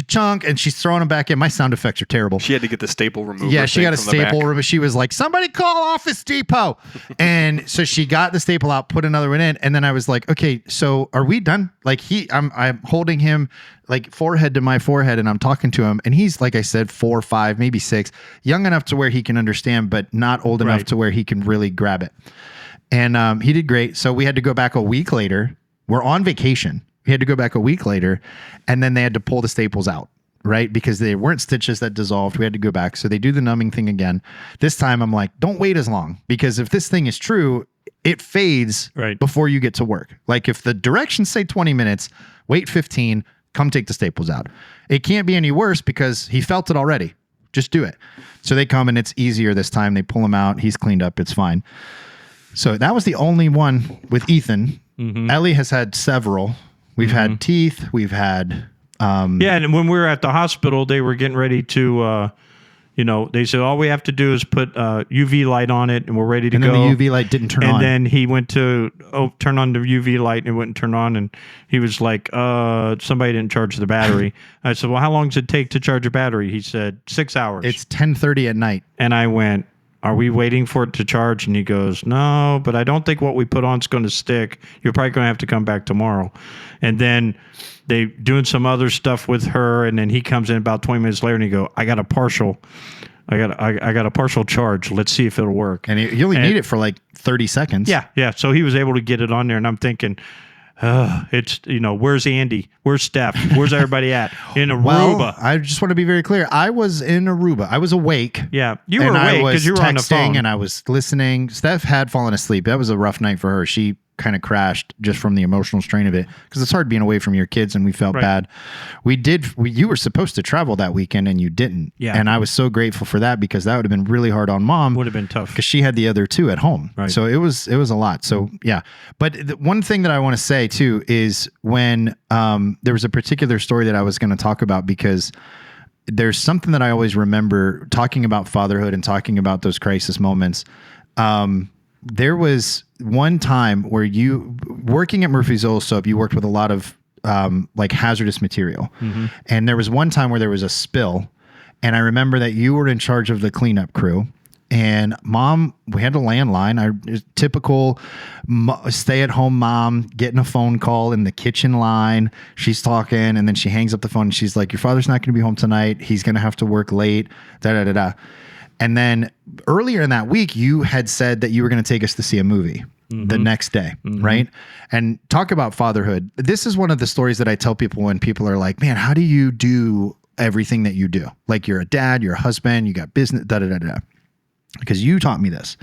Chunk, and she's throwing them back in. My sound effects are terrible. She had to get the staple remover. Yeah, she got a staple remover. She was like, somebody call Office Depot. And so she got the staple out, put another one in, and then I was like, okay, so are we done? Like I'm holding him like forehead to my forehead and I'm talking to him and he's, like I said, 4, 5, maybe 6, young enough to where he can understand, but not old enough to where he can really grab it. And he did great. So we had to go back a week later. We're on vacation. We had to go back a week later, and then they had to pull the staples out, right? Because they weren't stitches that dissolved. We had to go back. So they do the numbing thing again. This time I'm like, don't wait as long, because if this thing is true, it fades before you get to work. Like if the directions say 20 minutes, wait 15, come take the staples out. It can't be any worse because he felt it already. Just do it. So they come and it's easier this time. They pull him out. He's cleaned up. It's fine. So that was the only one with Ethan. Mm-hmm. Ellie has had several. We've had teeth. We've had... and when we were at the hospital, they were getting ready to they said, all we have to do is put UV light on it and we're ready to go. And then the UV light didn't turn on. And then he went to turn on the UV light and it wouldn't turn on. And he was like, somebody didn't charge the battery. I said, well, how long does it take to charge a battery? He said, 6 hours. It's 10:30 at night. And I went, are we waiting for it to charge? And he goes, no, but I don't think what we put on is going to stick. You're probably going to have to come back tomorrow. And then they doing some other stuff with her. And then he comes in about 20 minutes later and he go, I got a partial charge. Let's see if it'll work. And you only need it for like 30 seconds. Yeah. So he was able to get it on there. And I'm thinking, it's, where's Andy? Where's Steph? Where's everybody at? In Aruba. Well, I just want to be very clear. I was in Aruba. I was awake. Yeah. You were awake because you were on the phone. And I was listening. Steph had fallen asleep. That was a rough night for her. She kind of crashed just from the emotional strain of it because it's hard being away from your kids, and we felt bad. You were supposed to travel that weekend and you didn't. Yeah. And I was so grateful for that because that would have been really hard on Mom. Would have been tough because she had the other two at home. Right. So it was a lot. So yeah. But one thing that I want to say too is when there was a particular story that I was going to talk about, because there's something that I always remember talking about fatherhood and talking about those crisis moments. There was one time where you, working at Murphy's Oil Soap, you worked with a lot of like hazardous material. Mm-hmm. And there was one time where there was a spill. And I remember that you were in charge of the cleanup crew. And Mom, we had a landline, typical stay-at-home mom getting a phone call in the kitchen line. She's talking, and then she hangs up the phone. And she's like, your father's not going to be home tonight. He's going to have to work late, da-da-da-da. And then earlier in that week, you had said that you were going to take us to see a movie the next day, right? And talk about fatherhood. This is one of the stories that I tell people when people are like, man, how do you do everything that you do? Like, you're a dad, you're a husband, you got business, da-da-da-da. Because you taught me this.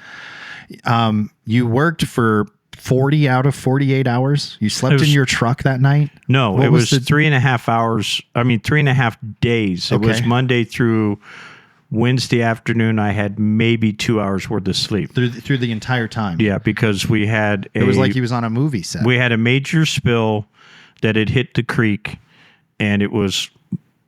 You worked for 40 out of 48 hours. You slept in your truck that night? No, it was 3.5 hours. 3.5 days. Okay. It was Monday through Wednesday afternoon. I had maybe 2 hours worth of sleep. Through the entire time? Yeah, because we had it was like he was on a movie set. We had a major spill that had hit the creek, and it was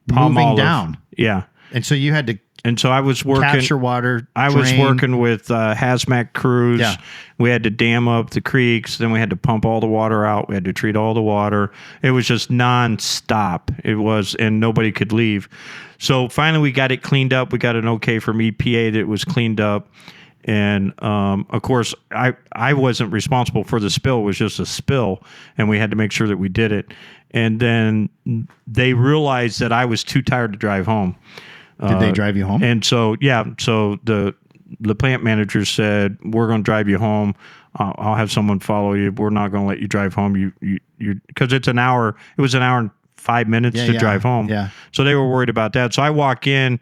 moving down. Yeah. And so you had to... And so I was working. Capture water. I was working with hazmat crews. Yeah. We had to dam up the creeks. Then we had to pump all the water out. We had to treat all the water. It was just nonstop. It was, and nobody could leave. So finally, we got it cleaned up. We got an okay from EPA that it was cleaned up. And of course, I wasn't responsible for the spill. It was just a spill, and we had to make sure that we did it. And then they realized that I was too tired to drive home. Did they drive you home? And so, yeah. So the plant manager said, we're going to drive you home. I'll have someone follow you. We're not going to let you drive home. You because it's an hour. It was an hour and 5 minutes to drive home. Yeah. So they were worried about that. So I walk in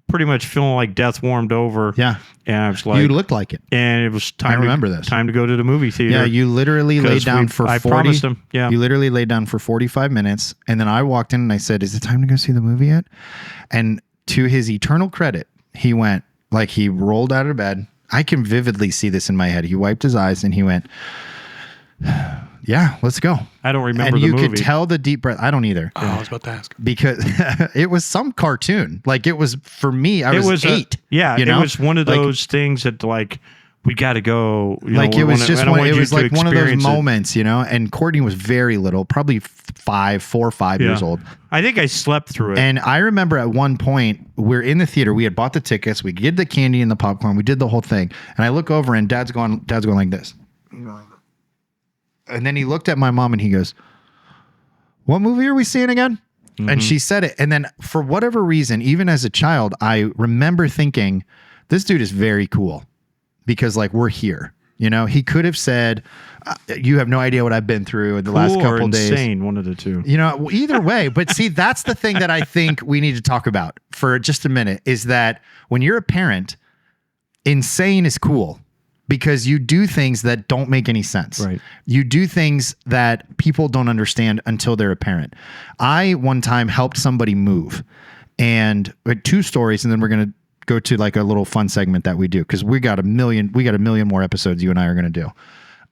pretty much feeling like death warmed over. Yeah. And I was like, you looked like it. And it was time. I remember this. Time to go to the movie theater. Yeah. You literally laid down for 40. I promised him. Yeah. You literally laid down for 45 minutes. And then I walked in and I said, is it time to go see the movie yet? And to his eternal credit, he went, like, he rolled out of bed. I can vividly see this in my head. He wiped his eyes and he went, yeah, let's go. I don't remember and the you movie. could tell the deep breath. I don't either. Oh, I was about to ask. Because it was some cartoon. Like, it was, for me, I was 8. It was one of those things that, like, we got to go. It was just one. It was like one of those moments, And Courtney was very little, probably 4 or 5 years old. I think I slept through it. And I remember at one point we're in the theater. We had bought the tickets. We did the candy and the popcorn. We did the whole thing. And I look over and Dad's going like this. And then he looked at my mom and he goes, "What movie are we seeing again?" Mm-hmm. And she said it. And then for whatever reason, even as a child, I remember thinking, this dude is very cool. Because, like, we're here, he could have said, you have no idea what I've been through in the last couple days. Insane, one of the two. Either way. But see, that's the thing that I think we need to talk about for just a minute, is that when you're a parent, insane is cool because you do things that don't make any sense. Right. You do things that people don't understand until they're a parent. I one time helped somebody move, and 2 stories, and then we're going to go to like a little fun segment that we do, because we got a million more episodes you and I are going to do.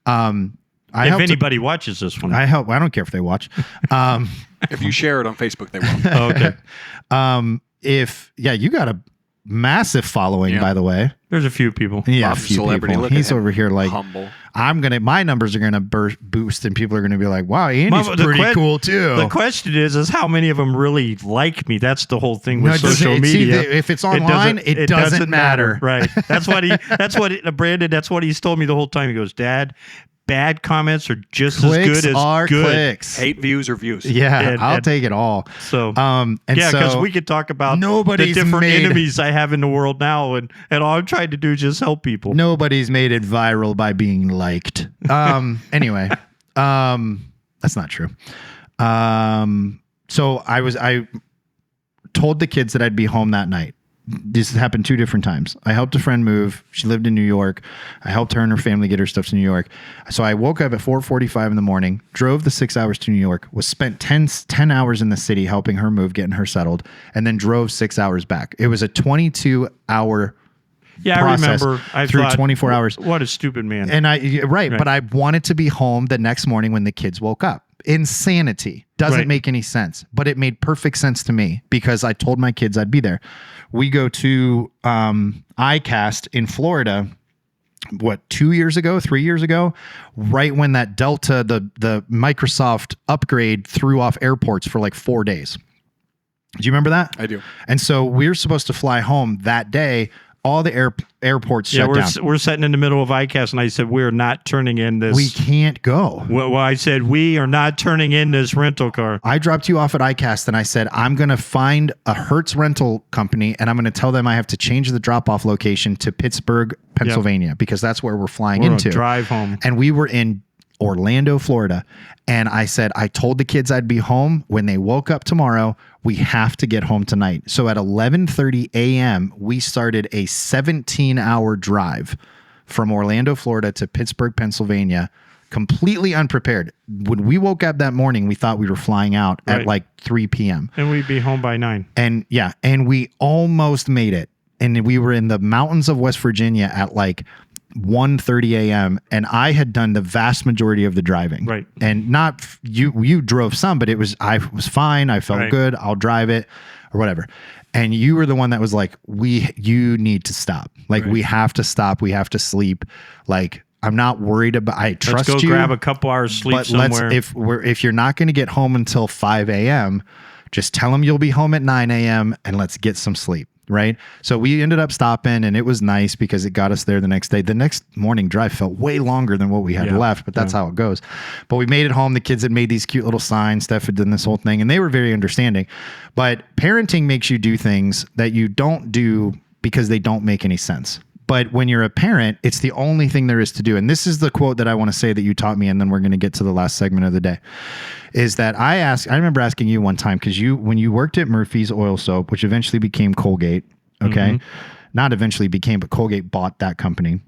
If anybody watches this one, I don't care if they watch. If you share it on Facebook, they will. Okay. You got massive following, by the way. There's a few people. Yeah, a few celebrity. people. He's over here like humble. My numbers are gonna boost, and people are gonna be like, "Wow, Andy's pretty cool too." The question is how many of them really like me? That's the whole thing with social media. If it's online, it doesn't matter. Right. That's what Brandon. That's what he's told me the whole time. He goes, "Dad, bad comments are just clicks as good as good. Clicks. Hate views or views. Yeah, I'll take it all. So, because we could talk about the different enemies I have in the world now, and all I'm trying to do is just help people. Nobody's made it viral by being liked. Anyway, that's not true. So I told the kids that I'd be home that night. This happened 2 different times. I helped a friend move. She lived in New York. I helped her and her family get her stuff to New York. So I woke up at 4:45 in the morning, drove the 6 hours to New York, spent 10 hours in the city helping her move, getting her settled, and then drove 6 hours back. It was a 22-hour process. I remember. I through thought, 24 hours. What a stupid man. And but I wanted to be home the next morning when the kids woke up. Insanity. Doesn't make any sense, but it made perfect sense to me because I told my kids I'd be there. We go to ICAST in Florida, 3 years ago, right when that Delta, the Microsoft upgrade threw off airports for like 4 days. Do you remember that? I do. And so we're supposed to fly home that day. All the airports shut down. We're sitting in the middle of ICAST, and I said, we're not turning in this. We can't go. Well, I said, we are not turning in this rental car. I dropped you off at ICAST, and I said, I'm going to find a Hertz rental company, and I'm going to tell them I have to change the drop-off location to Pittsburgh, Pennsylvania, because that's where we're flying into. Drive home. And we were in Orlando, Florida. And I said, I told the kids I'd be home. When they woke up tomorrow, we have to get home tonight. So at 11:30 a.m., we started a 17-hour drive from Orlando, Florida to Pittsburgh, Pennsylvania, completely unprepared. When we woke up that morning, we thought we were flying out at like 3 p.m. And we'd be home by 9. And we almost made it. And we were in the mountains of West Virginia at like 1:30 a.m. and I had done the vast majority of the driving. Right. And not you drove some, but I was fine. I felt good. I'll drive it or whatever. And you were the one that was like, you need to stop. Like we have to stop. We have to sleep. Like I'm not worried about, I trust you. Let's go grab a couple hours sleep but somewhere. If you're not going to get home until 5 a.m., just tell them you'll be home at 9 a.m. and let's get some sleep. Right. So we ended up stopping and it was nice because it got us there the next day. The next morning drive felt way longer than what we had left, but that's how it goes. But we made it home. The kids had made these cute little signs. Steph had done this whole thing and they were very understanding. But parenting makes you do things that you don't do because they don't make any sense. But when you're a parent, it's the only thing there is to do. And this is the quote that I want to say that you taught me. And then we're going to get to the last segment of the day. Is that I remember asking you one time, because when you worked at Murphy's Oil Soap, which eventually became Colgate, okay? Mm-hmm. Not eventually became, but Colgate bought that company.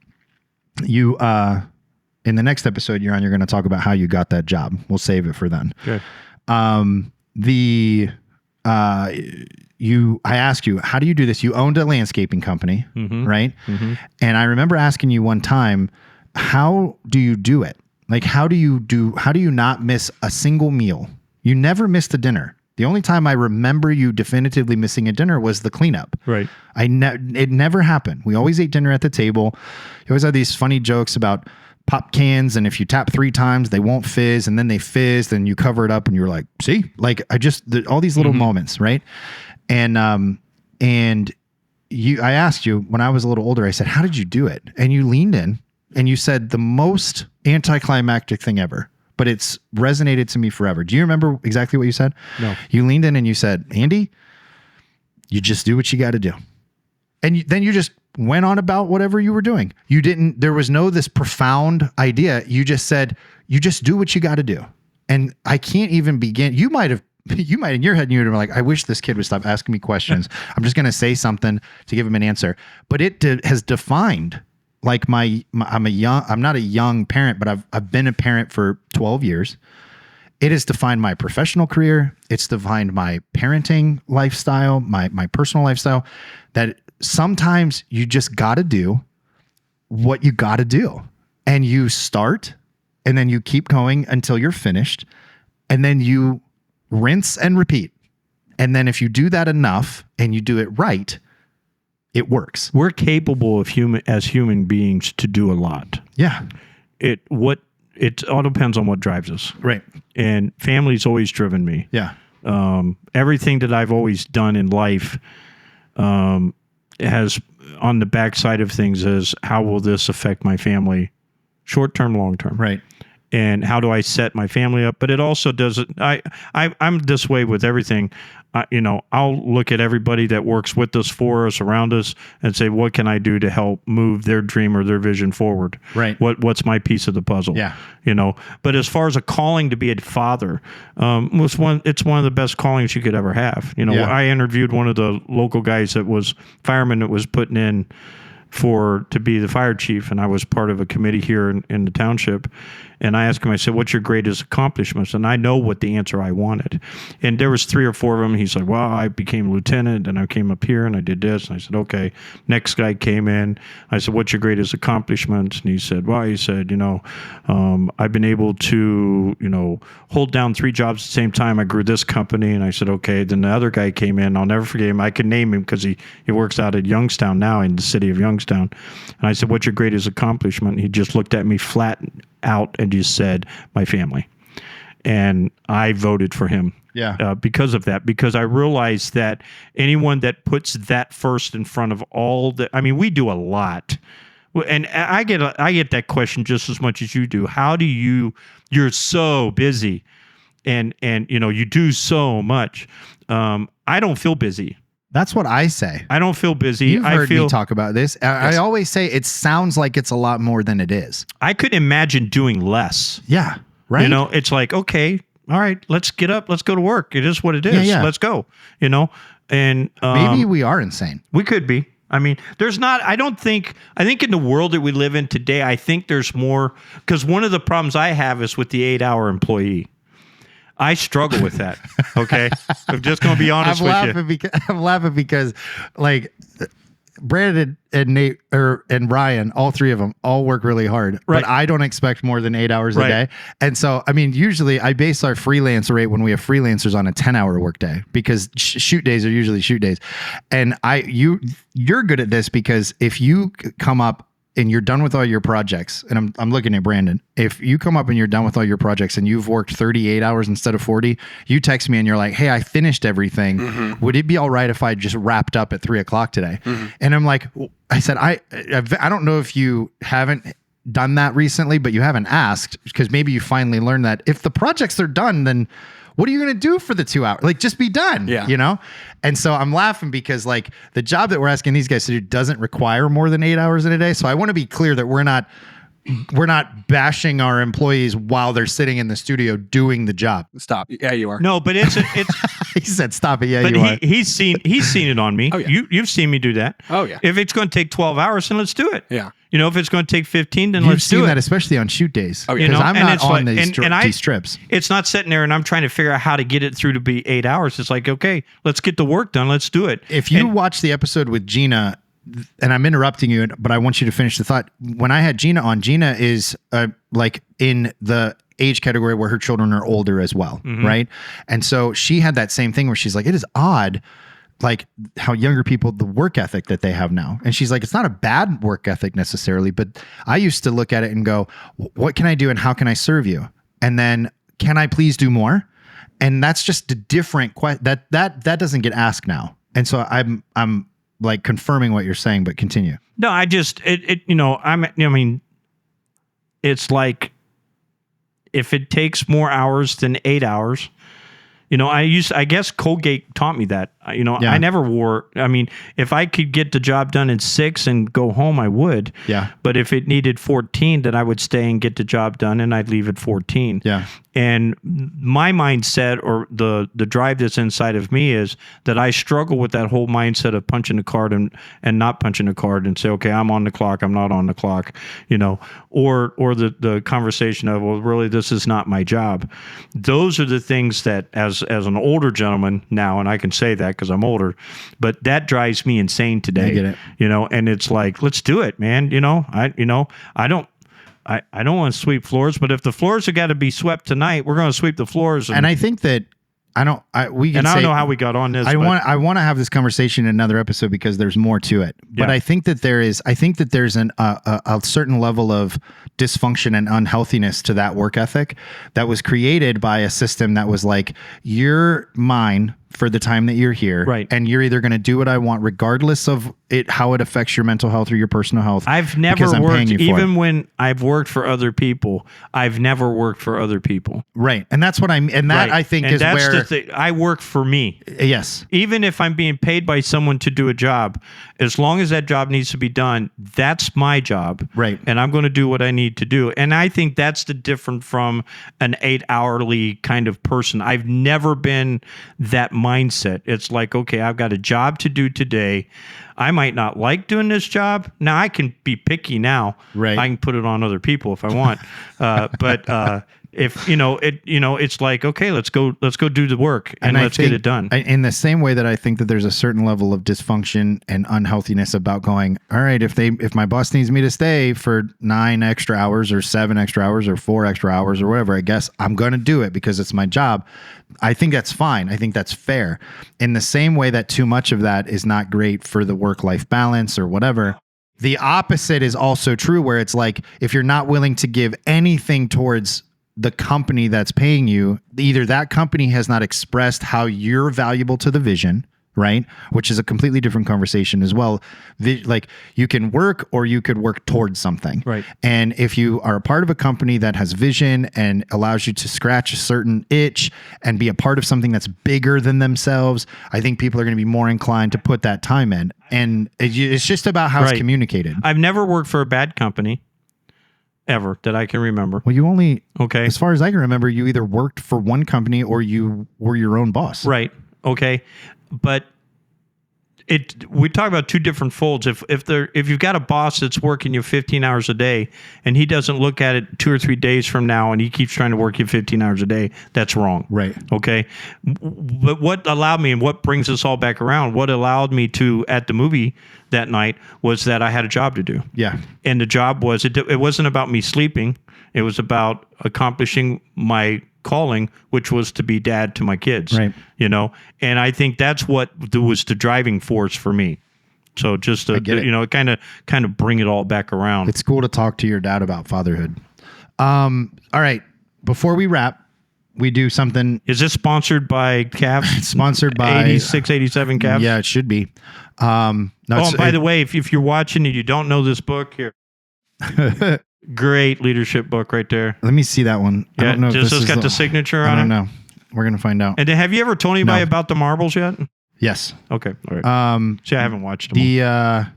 You, in the next episode you're going to talk about how you got that job. We'll save it for then. Good. I asked you, how do you do this? You owned a landscaping company, right? Mm-hmm. And I remember asking you one time, how do you do it? Like, how do you not miss a single meal? You never missed a dinner. The only time I remember you definitively missing a dinner was the cleanup. Right. It never happened. We always ate dinner at the table. You always had these funny jokes about pop cans, and if you tap 3 times, they won't fizz, and then they fizz, then you cover it up, and you're like, see? Like, all these little moments, right? And I asked you when I was a little older, I said, how did you do it? And you leaned in, and you said the most anticlimactic thing ever, but it's resonated to me forever. Do you remember exactly what you said? No. You leaned in and you said, Andy, you just do what you got to do. And then you just went on about whatever you were doing. There was no this profound idea. You just said, you just do what you got to do. And I can't even begin. You might in your head, you were like, I wish this kid would stop asking me questions. I'm just going to say something to give him an answer. But it has defined, like I'm not a young parent, but I've been a parent for 12 years. It has defined my professional career. It's defined my parenting lifestyle, my personal lifestyle, that sometimes you just got to do what you got to do. And you start, and then you keep going until you're finished. And then you rinse and repeat. And then if you do that enough and you do it right, it works. We're capable of as human beings to do a lot. Yeah. It all depends on what drives us. Right. And family's always driven me. Yeah. Everything that I've always done in life has on the backside of things is how will this affect my family short term, long term. Right. And how do I set my family up? But it also doesn't. I'm this way with everything. I'll look at everybody that works with us, for us, around us, and say, what can I do to help move their dream or their vision forward? Right. What's my piece of the puzzle? Yeah. But as far as a calling to be a father, it's one of the best callings you could ever have. I interviewed one of the local guys that was fireman that was putting in to be the fire chief, and I was part of a committee here in the township. And I asked him, I said, what's your greatest accomplishments? And I know what the answer I wanted. And there was 3 or 4 of them. He's like, well, I became lieutenant, and I came up here, and I did this. And I said, okay. Next guy came in. I said, what's your greatest accomplishments? And he said, I've been able to, hold down 3 jobs at the same time. I grew this company. And I said, okay. Then the other guy came in. I'll never forget him. I can name him because he works out at Youngstown now, in the city of Youngstown. And I said, what's your greatest accomplishment? And he just looked at me flat out and just said, my family. And I voted for him. Yeah. Because of that, because I realized that anyone that puts that first in front of we do a lot. And I get that question just as much as you do. How do you're so busy and you do so much. I don't feel busy. That's what I say. I don't feel busy. You've heard me talk about this. I always say it sounds like it's a lot more than it is. I could imagine doing less. Yeah. Right. It's like, okay, all right, let's get up. Let's go to work. It is what it is. Yeah. Let's go, and maybe we are insane. We could be. I think in the world that we live in today, I think there's more, because one of the problems I have is with the 8-hour employee. I struggle with that. Okay. I'm just going to be honest with you. I'm laughing because like Brandon and Nate and Ryan, all 3 of them all work really hard, but I don't expect more than 8 hours a day. And so, usually I base our freelance rate when we have freelancers on a 10-hour workday, because shoot days are usually shoot days. And you're good at this, because if you come up and you're done with all your projects, and I'm looking at Brandon, if you come up and you're done with all your projects and you've worked 38 hours instead of 40, you text me and you're like, hey, I finished everything. Mm-hmm. Would it be all right if I just wrapped up at 3:00 today? Mm-hmm. And I'm like, I said, I don't know if you haven't done that recently, but you haven't asked, because maybe you finally learned that if the projects are done, then what are you going to do for the 2 hours? Like, just be done, And so I'm laughing because like the job that we're asking these guys to do doesn't require more than 8 hours in a day. So I want to be clear that we're not bashing our employees while they're sitting in the studio doing the job. Stop. Yeah, you are. No, but it's he said, stop it. Yeah, but you are. He's seen it on me. Oh, yeah. You've seen me do that. Oh, yeah. If it's going to take 12 hours, then let's do it. Yeah. If it's going to take 15, then You've let's do it. seen that, especially on shoot days. Oh, yeah. Because I'm not on like, these trips. It's not sitting there and I'm trying to figure out how to get it through to be 8 hours. It's like, okay, let's get the work done. Let's do it. If you watch the episode with Gina, and I'm interrupting you, but I want you to finish the thought. When I had Gina on, Gina is like in the age category where her children are older as well, right? And so she had that same thing where she's like, it is odd, like how younger people, the work ethic that they have now. And she's like, it's not a bad work ethic necessarily, but I used to look at it and go, what can I do and how can I serve you? And then, can I please do more? And that's just a different question. That doesn't get asked now. And so I'm like confirming what you're saying, but continue. No, it's like, if it takes more hours than 8 hours, I guess Colgate taught me that. I never wore. If I could get the job done in 6 and go home, I would. Yeah. But if it needed 14, then I would stay and get the job done, and I'd leave at 14. Yeah. And my mindset, or the drive that's inside of me, is that I struggle with that whole mindset of punching the card and not punching the card, and say, okay, I'm on the clock, I'm not on the clock, or the conversation of, well, really, this is not my job. Those are the things that, as an older gentleman now, and I can say that because I'm older, but that drives me insane today. I get it. And it's like, let's do it, man. I don't want to sweep floors, but if the floors have got to be swept tonight, we're going to sweep the floors. And I think that we can and I say, don't know how we got on this. I want to have this conversation in another episode because there's more to it. But Yeah. I think that there's a certain level of dysfunction and unhealthiness to that work ethic that was created by a system that was like, you're mine for the time that you're here. Right. And you're either going to do what I want, regardless of how it affects your mental health or your personal health. I've never worked, even when I've worked for other people, I've never worked for other people. Right. And that's what I think is that's where the thing. I work for me. Yes. Even if I'm being paid by someone to do a job, as long as that job needs to be done, that's my job. Right. And I'm going to do what I need to do. And I think that's the different from an 8-hourly kind of person. I've never been that mindset. It's like, okay, I've got a job to do today. I might not like doing this job. Now I can be picky now. Right. I can put it on other people if I want. But if it's like, okay, let's go do the work and let's get it done. In the same way that I think that there's a certain level of dysfunction and unhealthiness about going, all right, if my boss needs me to stay for 9 extra hours or 7 extra hours or 4 extra hours or whatever, I guess I'm going to do it because it's my job. I think that's fine. I think that's fair. In the same way that too much of that is not great for the work-life balance or whatever. The opposite is also true, where it's like, if you're not willing to give anything towards the company that's paying you, either that company has not expressed how you're valuable to the vision, right? Which is a completely different conversation as well. Like, you can work or you could work towards something. Right. And if you are a part of a company that has vision and allows you to scratch a certain itch and be a part of something that's bigger than themselves, I think people are going to be more inclined to put that time in. And it's just about how it's communicated. I've never worked for a bad company ever that I can remember. Well, you only, okay, as far as I can remember, you either worked for one company or you were your own boss. Right. Okay. But we talk about two different folds. If you've got a boss that's working you 15 hours a day and he doesn't look at it 2 or 3 days from now and he keeps trying to work you 15 hours a day, that's wrong. Right. Okay. But what allowed me, and what brings us all back around, what allowed me to, at the movie that night, was that I had a job to do. Yeah. And the job was, it wasn't about me sleeping. It was about accomplishing my calling, which was to be dad to my kids. Right. And I think that's what was the driving force for me. So just to, kind of bring it all back around. It's cool to talk to your dad about fatherhood. All right. Before we wrap, we do something. Is this sponsored by Calves? It's sponsored by 86, 87 Calves? Yeah, it should be. No, and by the way, if you're watching and you don't know this book here, great leadership book right there. Let me see that one. Yeah, I don't know if just this got the signature on it. I don't know. We're gonna find out. And have you ever told anybody about the marbles yet? Yes. Okay. All right. See, I haven't watched them.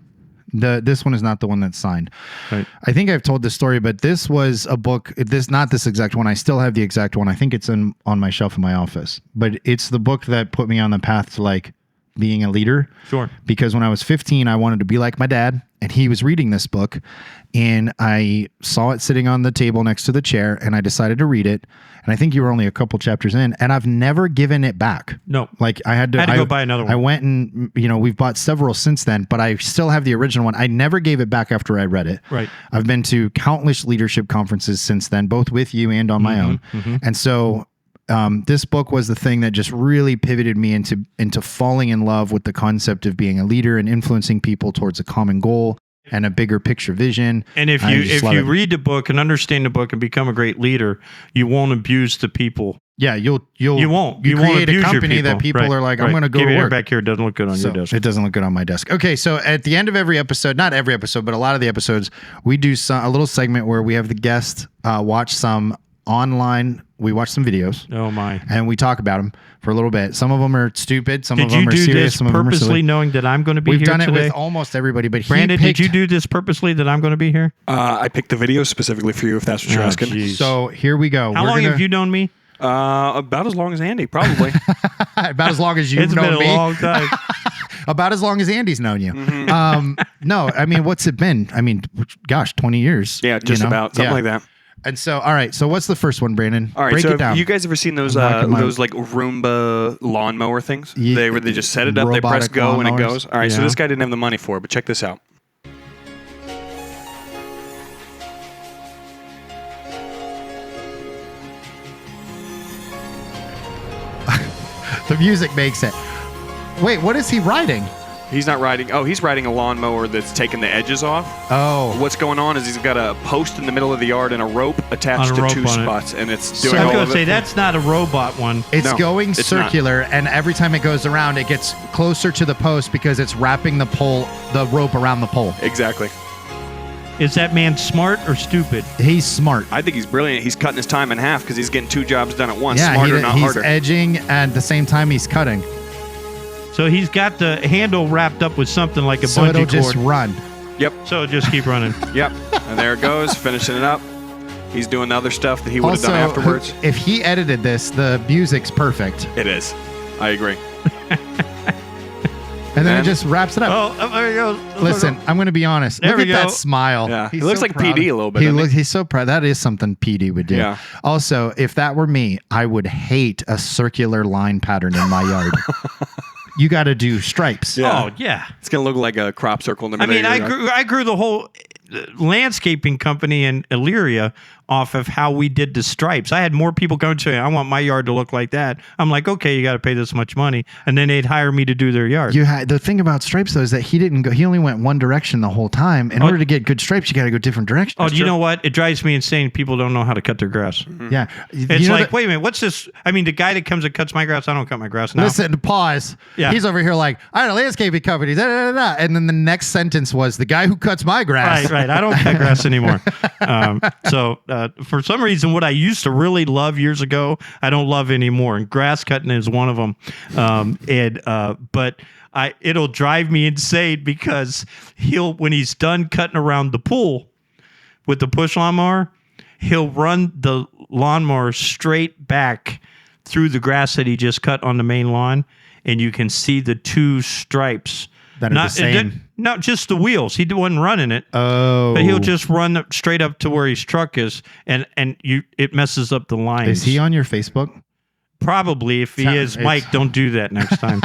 This one is not the one that's signed. Right. I think I've told this story, but this was a book. Not this exact one. I still have the exact one. I think it's on my shelf in my office. But it's the book that put me on the path to like being a leader. Sure. Because when I was 15, I wanted to be like my dad, and he was reading this book, and I saw it sitting on the table next to the chair, and I decided to read it. And I think you were only a couple chapters in, and I've never given it back. No. Like I had to go buy another one. I went and, we've bought several since then, but I still have the original one. I never gave it back after I read it. Right. I've been to countless leadership conferences since then, both with you and on my own. Mm-hmm. And so this book was the thing that just really pivoted me into falling in love with the concept of being a leader and influencing people towards a common goal and a bigger picture vision. And if you read the book and understand the book and become a great leader, you won't abuse the people. Yeah, you won't create abuse a company that people are like, I'm going to go to work. Back here, it doesn't look good on your desk. It doesn't look good on my desk. Okay, so at the end of every episode, not every episode, but a lot of the episodes, we do a little segment where we have the guest watch some online. We watch some videos. Oh my! And we talk about them for a little bit. Some of them are stupid. Some of them are serious. Did you do this some of them are silly. purposely, knowing that I'm going to be here today? We've done it with almost everybody. But Brandon, did you do this purposely that I'm going to be here? I picked the video specifically for you, if that's what you're asking. Geez. So here we go. How long have you known me? About as long as Andy, probably. About as long as you've known me. It's been a long time. About as long as Andy's known you. Mm-hmm. No, I mean, what's it been? I mean, gosh, 20 years. Yeah, just about something like that. And so, all right. So, what's the first one, Brandon? All right. Break so, it down. you guys ever seen those like Roomba lawnmower things? They just set it up, they press go, and it goes. All right. So this guy didn't have the money for it, but check this out. The music makes it. Wait, what is he riding? He's not riding. Oh, he's riding a lawnmower that's taking the edges off. Oh. What's going on is he's got a post in the middle of the yard and a rope attached to two spots, and it's doing all of it. I was going to say, that's not a robot one. It's going circular, and every time it goes around, it gets closer to the post because it's wrapping the rope around the pole. Exactly. Is that man smart or stupid? He's smart. I think he's brilliant. He's cutting his time in half because he's getting 2 jobs done at once. Smarter, not harder. He's edging, and at the same time, he's cutting. So he's got the handle wrapped up with something like a bungee cord. So it'll just run. Yep. So it'll just keep running. Yep. And there it goes, finishing it up. He's doing the other stuff that he would have done afterwards. If he edited this, the music's perfect. It is. I agree. And then it just wraps it up. Oh, there he goes. Listen, I'm going to be honest. Look at that smile. Yeah. He looks like PD a little bit. He's so proud. That is something PD would do. Yeah. Also, if that were me, I would hate a circular line pattern in my yard. You got to do stripes. Yeah. Oh, yeah. It's going to look like a crop circle in the middle. I mean, I grew the whole landscaping company in Elyria off of how we did the stripes. I had more people come to me, I want my yard to look like that. I'm like, okay, you got to pay this much money. And then they'd hire me to do their yard. The thing about stripes, though, is that he only went one direction the whole time. In order to get good stripes, you got to go different directions. Oh, you know what? It drives me insane. People don't know how to cut their grass. Mm-hmm. Yeah. It's like, wait a minute, what's this? I mean, the guy that comes and cuts my grass, I don't cut my grass now. Listen, pause. Yeah. He's over here like, I had a landscaping company. Da, da, da, da. And then the next sentence was, the guy who cuts my grass. Right. I don't cut grass anymore. So for some reason, what I used to really love years ago, I don't love anymore. And grass cutting is one of them. But it'll drive me insane because when he's done cutting around the pool with the push lawnmower, he'll run the lawnmower straight back through the grass that he just cut on the main lawn, and you can see the 2 stripes. That are the same. Not just the wheels. He wasn't running it. Oh. But he'll just run straight up to where his truck is, and it messes up the lines. Is he on your Facebook? Probably. If he is, Mike, don't do that next time.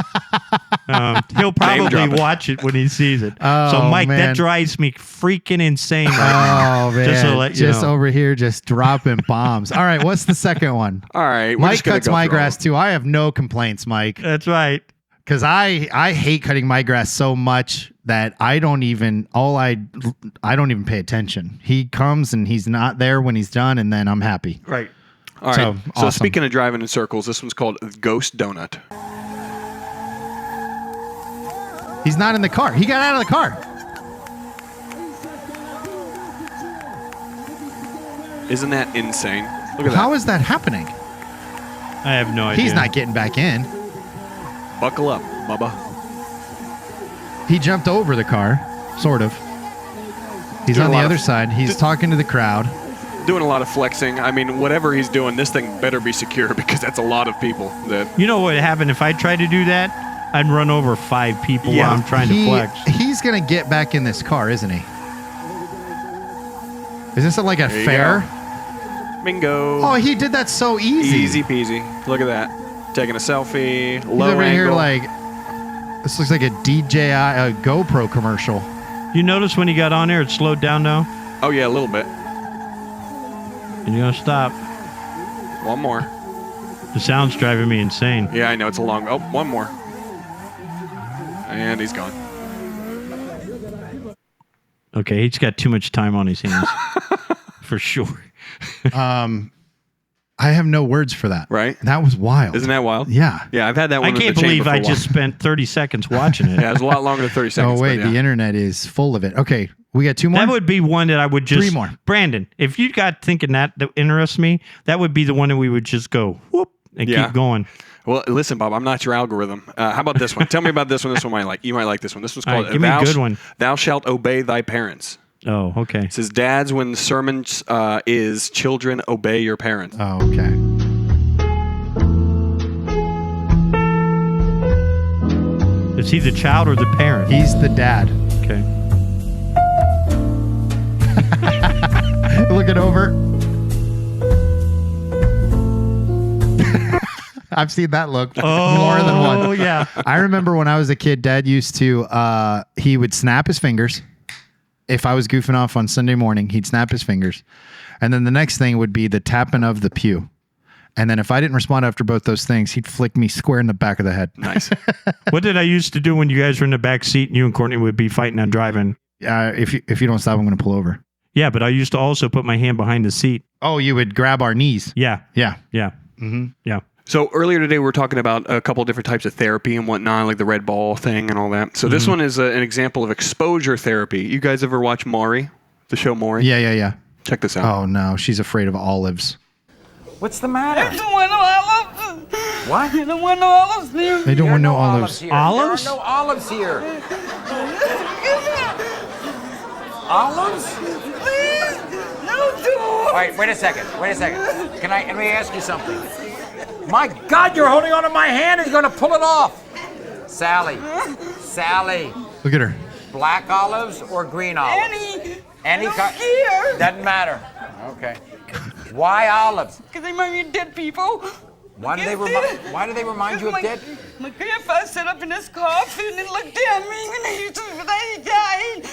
He'll probably watch it when he sees it. Oh, so, Mike, man. that drives me freaking insane right now. Oh, man. Just to let you know. Over here, just dropping bombs. All right, what's the second one? All right. Mike cuts my grass, too. I have no complaints, Mike. That's right. Because I hate cutting my grass so much that I don't even pay attention. He comes and he's not there when he's done, and then I'm happy. Right. All right. So awesome. Speaking of driving in circles, this one's called Ghost Donut. He's not in the car. He got out of the car. Isn't that insane? Look at that. How is that happening? I have no idea. He's not getting back in. Buckle up, Bubba. He jumped over the car, sort of. He's on the other side. He's talking to the crowd. Doing a lot of flexing. I mean, whatever he's doing, this thing better be secure because that's a lot of people. You know what would happen if I tried to do that? I'd run over 5 people while I'm trying to flex. He's going to get back in this car, isn't he? Is this like a fair? Bingo. Oh, he did that so easy. Easy peasy. Look at that. Taking a selfie. Low He's over angle. here like, this looks like a DJI GoPro commercial. You notice when he got on there, it slowed down now? Oh, yeah, a little bit. And you're going to stop. One more. The sound's driving me insane. Yeah, I know. It's a long... Oh, one more. And he's gone. Okay, he's got too much time on his hands. For sure. I have no words for that. Right? That was wild. Isn't that wild? Yeah. Yeah, I've had that one. I can't believe I just spent 30 seconds watching it. Yeah, it was a lot longer than 30 seconds. Oh, wait. The internet is full of it. Okay. We got 2 more? That would be one that I would just... 3 more. Brandon, if you got thinking that interests me, that would be the one that we would just go, whoop, and keep going. Well, listen, Bob, I'm not your algorithm. How about this one? Tell me about this one. This one you might like this one. This one's called give me a good one. Thou shalt obey thy parents. Oh, okay. It says, dads, when the sermon is children, obey your parents. Oh, okay. Is he the child or the parent? He's the dad. Okay. Looking over. I've seen that look more than once. Oh, yeah. I remember when I was a kid, Dad used to, he would snap his fingers. If I was goofing off on Sunday morning, he'd snap his fingers. And then the next thing would be the tapping of the pew. And then if I didn't respond after both those things, he'd flick me square in the back of the head. Nice. What did I used to do when you guys were in the back seat and you and Courtney would be fighting and driving? If you don't stop, I'm going to pull over. Yeah, but I used to also put my hand behind the seat. Oh, you would grab our knees. Yeah. Yeah. Yeah. Mm-hmm. Yeah. So earlier today, we were talking about a couple different types of therapy and whatnot, like the red ball thing and all that. So this one is an example of exposure therapy. You guys ever watch Maury, the show Maury? Yeah. Check this out. Oh, no. She's afraid of olives. What's the matter? I don't want no olives. What? I don't want no olives here. They don't want no olives. Here. Olives? There are no olives here. Olives? Please, no do. All right, wait a second. Let me ask you something. My God, you're holding onto my hand. He's going to pull it off. Sally. Look at her. Black olives or green olives? Any kind. Here. Doesn't matter. Okay. Why olives? Because they remind me of dead people. Why do they remind you of dead? My grandfather sat up in his coffin and looked at me when he died.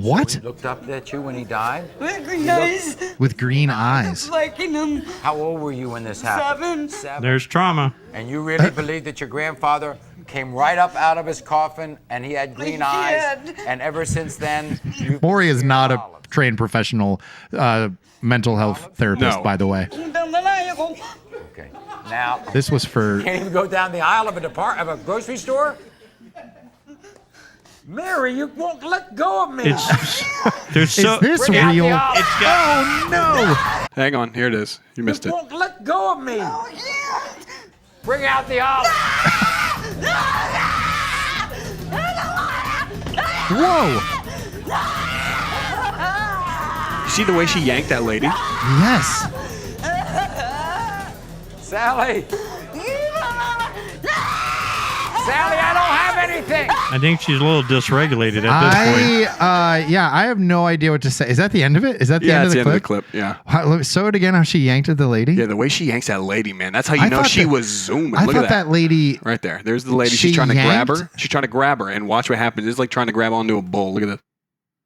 What? So he looked up at you when he died? With green eyes. With green eyes. Like him. How old were you when this happened? 7. There's trauma. And you really believe that your grandfather came right up out of his coffin and he had green eyes? And ever since then, Maury is not a trained professional mental health therapist, by the way. Okay. Now, This was for... can't even go down the aisle of a grocery store? Mary, you won't let go of me. There's Is this Bring out the real? olive. Oh, no. Hang on. Here it is. You missed it. won't let go of me. Bring out the olive. Whoa. You see the way she yanked that lady? Yes. Sally. Sally, I don't have anything. I think she's a little dysregulated at this point. I have no idea what to say. Is that the end of it? Is that the end of the clip? Yeah, it's the end of the clip. Yeah. Show it again how she yanked at the lady. Yeah, the way she yanks that lady, man. That's how you I know thought she that- was zooming. I Look thought at that. that lady... Right there. There's the lady. She She's trying to grab yanked? her. She's trying to grab her, and watch what happens. It's like trying to grab onto a bull. Look at this.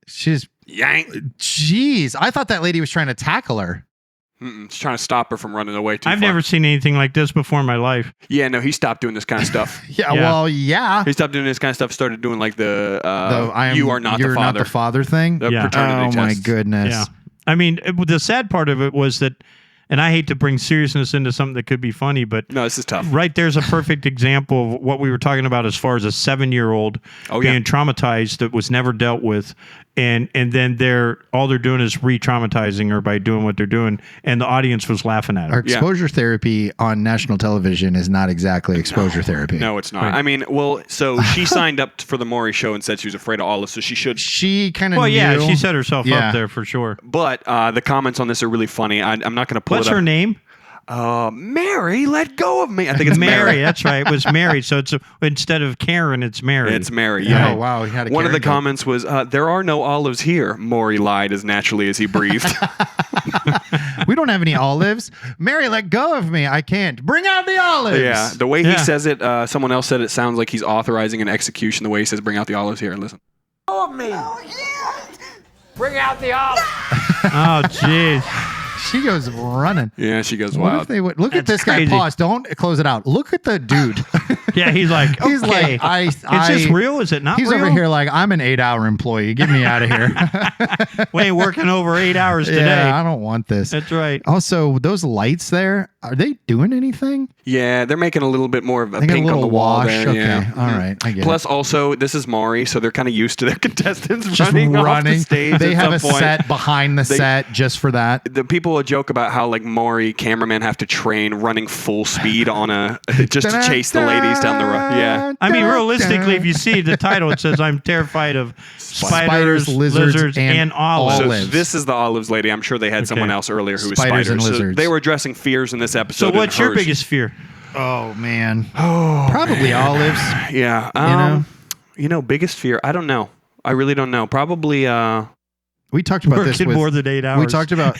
She's... Yank. Jeez. I thought that lady was trying to tackle her. She's trying to stop her from running away too I've far. never seen anything like this before in my life. Yeah, no, he stopped doing this kind of stuff. Yeah. He stopped doing this kind of stuff. Started doing like the you're not the father thing. The Yeah. paternity Oh my tests. goodness. Yeah. I mean, the sad part of it was that, and I hate to bring seriousness into something that could be funny, but No, this is tough. right there's a perfect example of what we were talking about as far as a 7-year-old being traumatized that was never dealt with. And then all they're doing is re-traumatizing her by doing what they're doing, and the audience was laughing at Our her. exposure therapy on national television is not exactly exposure therapy. No, it's not. I mean, well, so she signed up for the Maury show and said she was afraid of olives, so she should. She kind of Well, knew. yeah, she set herself up there for sure. But the comments on this are really funny. I'm not going to pull What's it up. her name? Mary, let go of me. I think it's Mary. That's right. It was Mary. So instead of Karen, it's Mary. It's Mary. Yeah. Oh, wow. He had a One of the Karen joke. comments was, "There are no olives here." Maury lied as naturally as he breathed. We don't have any olives. Mary, let go of me. I can't. Bring out the olives. Yeah, the way he Yeah. says it, someone else said it sounds like he's authorizing an execution. The way he says, "Bring out the olives here." Listen. Of me. Bring out the olive. Oh, jeez. She goes running. Yeah, she goes What wild. if they would look at That's this guy? crazy. Pause. Don't close it out. Look at the dude. Yeah, he's like, He's okay. like, Is this real? Is it not He's real? over here like, I'm an 8-hour employee. Get me out of here. We ain't working over 8 hours today. Yeah, I don't want this. That's right. Also, those lights there, are they doing anything? Yeah, they're making a little bit more of a They got a pink on little the wall wash. there. Okay. Yeah. All right. I get Plus, it. also, this is Maury, so they're kind of used to their contestants Just running off the running. stage. They at have a some point. set behind the set just for that. The people will joke about how like Maury cameramen have to train running full speed on a just to chase the ladies down the road. Yeah. I mean, realistically, if you see the title, it says, I'm terrified of spiders, lizards, and olives. So Olives. this is the olives lady. I'm sure they had someone else earlier who was spiders. Spiders and So lizards. they were addressing fears in this episode. So what's your hers. biggest fear? Oh, man. Probably olives. Yeah. Biggest fear. I don't know. I really don't know. Probably. We talked about this Working with more than 8 hours. We talked about.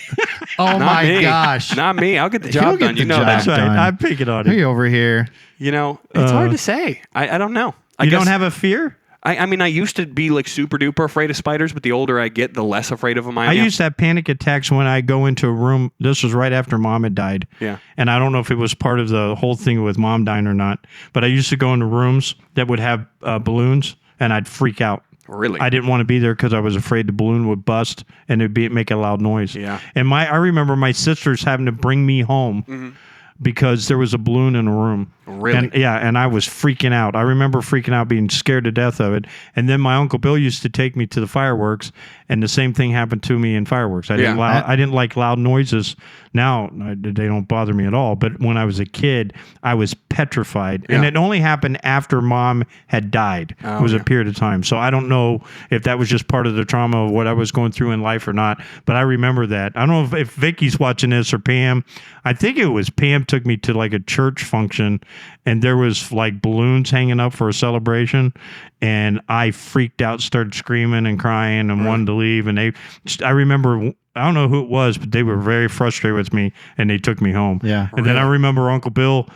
Oh Not my me. gosh! Not me. I'll get the He'll job get done. the You know job that. That's right. done. I'm picking on Hey, it. over here. It's hard to say. I don't know. I You guess don't have a fear? I mean, I used to be like super duper afraid of spiders, but the older I get, the less afraid of them I am. I used to have panic attacks when I go into a room. This was right after Mom had died. Yeah. And I don't know if it was part of the whole thing with Mom dying or not, but I used to go into rooms that would have balloons, and I'd freak out. Really? I didn't want to be there because I was afraid the balloon would bust and it'd make a loud noise. Yeah. And I remember my sisters having to bring me home because there was a balloon in a room. Really? And I was freaking out. I remember freaking out, being scared to death of it. And then my Uncle Bill used to take me to the fireworks, and the same thing happened to me in fireworks. I didn't like loud noises. Now they don't bother me at all. But when I was a kid, I was petrified. And it only happened after Mom had died. It was a period of time. So I don't know if that was just part of the trauma of what I was going through in life or not. But I remember that. I don't know if Vicky's watching this or Pam. I think it was Pam took me to like a church function, and there was like balloons hanging up for a celebration, and I freaked out, started screaming and crying and wanted to leave. And I remember, I don't know who it was, but they were very frustrated with me, and they took me home. Yeah. And then I remember Uncle Bill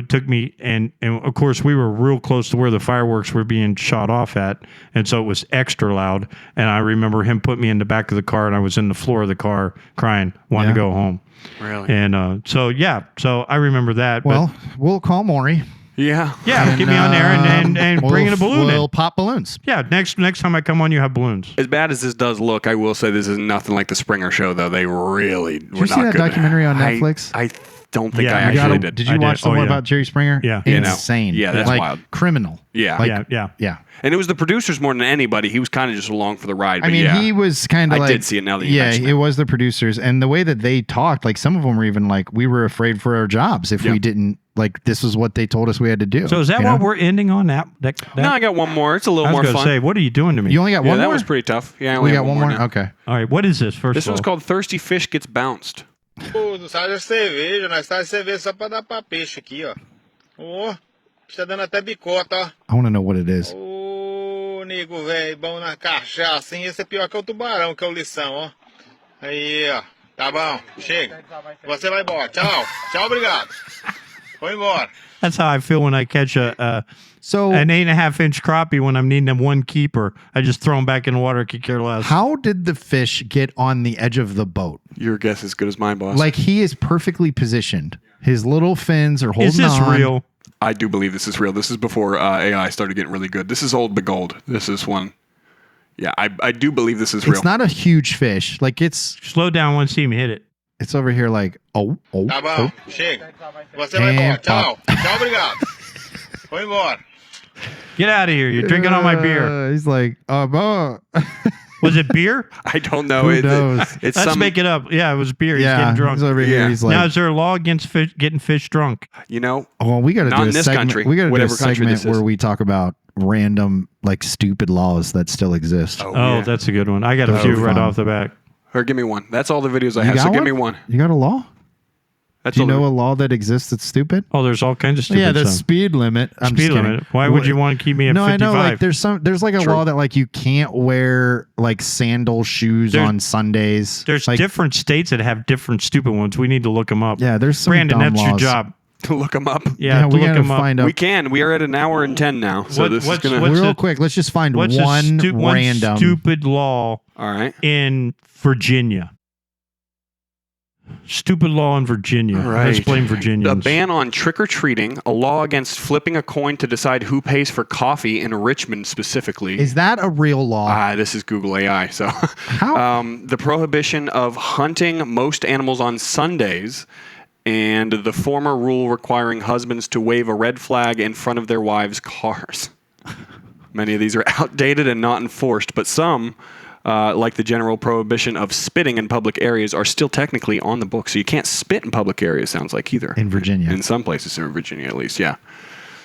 took me, and of course we were real close to where the fireworks were being shot off at, and so it was extra loud. And I remember him put me in the back of the car, and I was in the floor of the car crying, wanting to go home. Really? And so I remember that. Well, we'll call Maury. Yeah. Get me on there and bring in a balloon. We'll pop balloons. Yeah, next time I come on, you have balloons. As bad as this does look, I will say this is nothing like the Springer Show, though. They really Did you see that documentary on Netflix? I don't think I actually did. Did you watch the one about Jerry Springer? Yeah. Insane. Yeah, that's like, wild. Criminal. Yeah. Like, yeah. And it was the producers more than anybody. He was kind of just along for the ride. I mean, he was kind of like... I did see it now that you mentioned it was the producers. And the way that they talked, like some of them were even like, we were afraid for our jobs if we didn't, like, this is what they told us we had to do. So is that what we're ending on? That? No, I got one more. It's a little more fun. I was going to say, what are you doing to me? You only got one more? That was pretty tough. Yeah, I we only got one more? now. Okay. All right, what is this first This of all? one's called Thirsty Fish Gets Bounced. Pô, não sai de cerveja, nós sai de cerveja só pra dar pra peixe aqui, ó. Ó, tá dando até bicota, ó. I want to know what it is. Ô, nego velho, bom na cachaça, assim, esse é pior que o tubarão, que é o lição, ó. Aí, ó, tá bom, chega. Você vai embora, tchau, tchau, obrigado. Foi embora. That's how I feel when I catch an 8.5-inch crappie when I'm needing one keeper. I just throw them back in the water, could care less. How did the fish get on the edge of the boat? Your guess is as good as mine, boss. Like, he is perfectly positioned. His little fins are holding on. Is this real? I do believe this is real. This is before AI started getting really good. This is old but gold. This is one. Yeah, I do believe this is real. It's not a huge fish. Like, it's... Slow down once you see me hit it. It's over here like, Tá bom, chega. Você vai embora, tchau, tchau, obrigado. Foi embora. Get out of here. You're drinking all my beer. He's like, Was it beer? I don't know. Who knows? It's Let's make it up. Yeah, it was beer. He's yeah, getting drunk. he's over here. Yeah. He's like, Now, is there a law against getting fish drunk? You know, well, we got to not do in a this segment. country, We got to do a whatever country segment this is. where we talk about random, like, stupid laws that still exist. Oh, yeah. that's a good one. I got a few right fun. off the bat. Or give me one. That's all the videos I You have. So got give me one. You got a law? That's Do you all know the- a law that exists that's stupid? Oh, there's all kinds of stupid Yeah, the stuff. speed limit. I'm Speed just kidding. limit. Why would you want to keep me at No, 55? I know. Like, there's like a True. law that like you can't wear like sandal shoes on Sundays. There's like, different states that have different stupid ones. We need to look them up. Yeah, there's some Brandon, dumb that's laws. your job. To look them up. Yeah, to we look gotta them up. find out. We can. We are at 1 hour and 10 now. So What- this is what's- gonna. what's- Real a- quick, let's just find What's one one random stupid law All right. in Virginia? Stupid law in Virginia. Right. Let's blame Virginians. A ban on trick-or-treating, a law against flipping a coin to decide who pays for coffee in Richmond specifically. Is that a real law? This is Google AI. So, How? The prohibition of hunting most animals on Sundays, and the former rule requiring husbands to wave a red flag in front of their wives' cars. Many of these are outdated and not enforced, but some, like the general prohibition of spitting in public areas, are still technically on the book. So you can't spit in public areas, sounds like, either. In Virginia. In some places in Virginia, at least, yeah.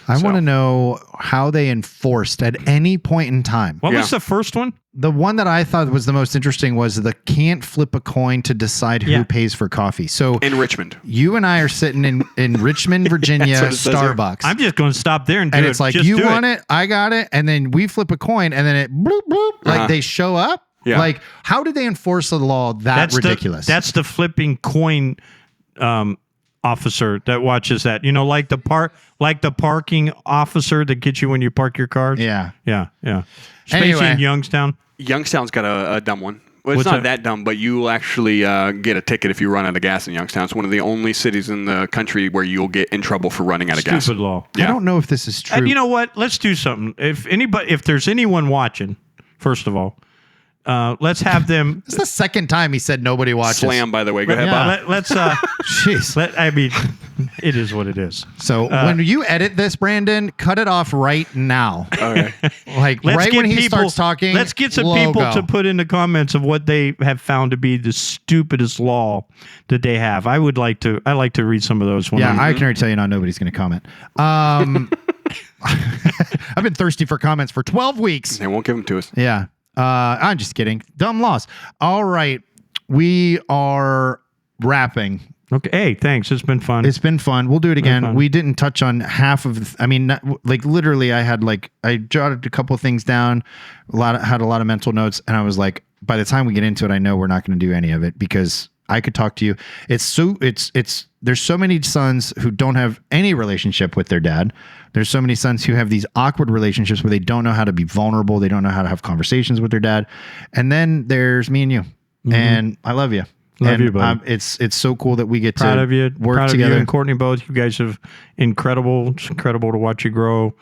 I want to know how they enforced at any point in time. What Yeah. was the first one? The one that I thought was the most interesting was the can't flip a coin to decide who pays for coffee. So In Richmond. you and I are sitting in Richmond, Virginia, That's what it says here. Starbucks. I'm just going to stop there and do and it. it's like, Just you do want it, I got it. And then we flip a coin and then it bloop, bloop. Like they show up. Yeah. Like, how did they enforce the law that's ridiculous? that's the flipping coin officer that watches that. You know, like the parking officer that gets you when you park your cars. Yeah. Especially in Youngstown. Youngstown's got a dumb one. Well, it's not that dumb, but you will actually get a ticket if you run out of gas in Youngstown. It's one of the only cities in the country where you'll get in trouble for running out of gas. Stupid law. I don't know if this is true. And you know what? Let's do something. If there's anyone watching, first of all, let's have them. It's the second time he said nobody watches. Slam, by the way. Go ahead, Bob. Let's. Jeez. I mean, it is what it is. So when you edit this, Brandon, cut it off right now. Okay. Like right when he starts talking. Let's get some people to put in the comments of what they have found to be the stupidest law that they have. I like to read some of those. Yeah, I can already tell you now. Nobody's going to comment. I've been thirsty for comments for 12 weeks. They won't give them to us. Yeah. I'm just kidding. Dumb laws. All right. We are wrapping. Okay. Hey, thanks. It's been fun. It's been fun. We'll do it again. We didn't touch on half of literally I jotted a couple of things down, had a lot of mental notes, and I was like, by the time we get into it, I know we're not going to do any of it because I could talk to you. There's so many sons who don't have any relationship with their dad. There's so many sons who have these awkward relationships where they don't know how to be vulnerable. They don't know how to have conversations with their dad. And then there's me and you. Mm-hmm. And I love you. Love you, buddy. It's so cool that we get proud to of you. work proud together. Of you and Courtney both. You guys have incredible. It's incredible to watch you grow.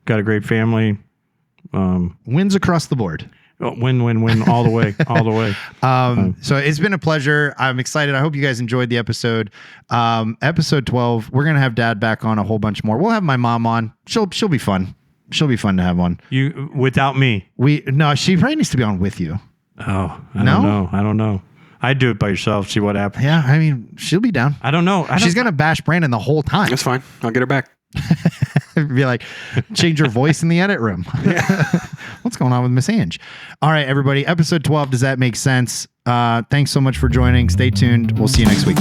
Got a great family. Wins across the board. Win, all the way, all the way. So it's been a pleasure. I'm excited. I hope you guys enjoyed the episode. Episode 12, we're going to have Dad back on a whole bunch more. We'll have my mom on. She'll be fun. She'll be fun to have on. You without me? No, she probably needs to be on with you. Oh, I don't know. I'd do it by yourself. See what happens. Yeah, I mean, she'll be down. I don't know. She's going to bash Brandon the whole time. That's fine. I'll get her back. Be like, change your voice in the edit room. What's going on with Miss Ange? All right, everybody. Episode 12. Does that make sense? Thanks so much for joining. Stay tuned. We'll see you next week.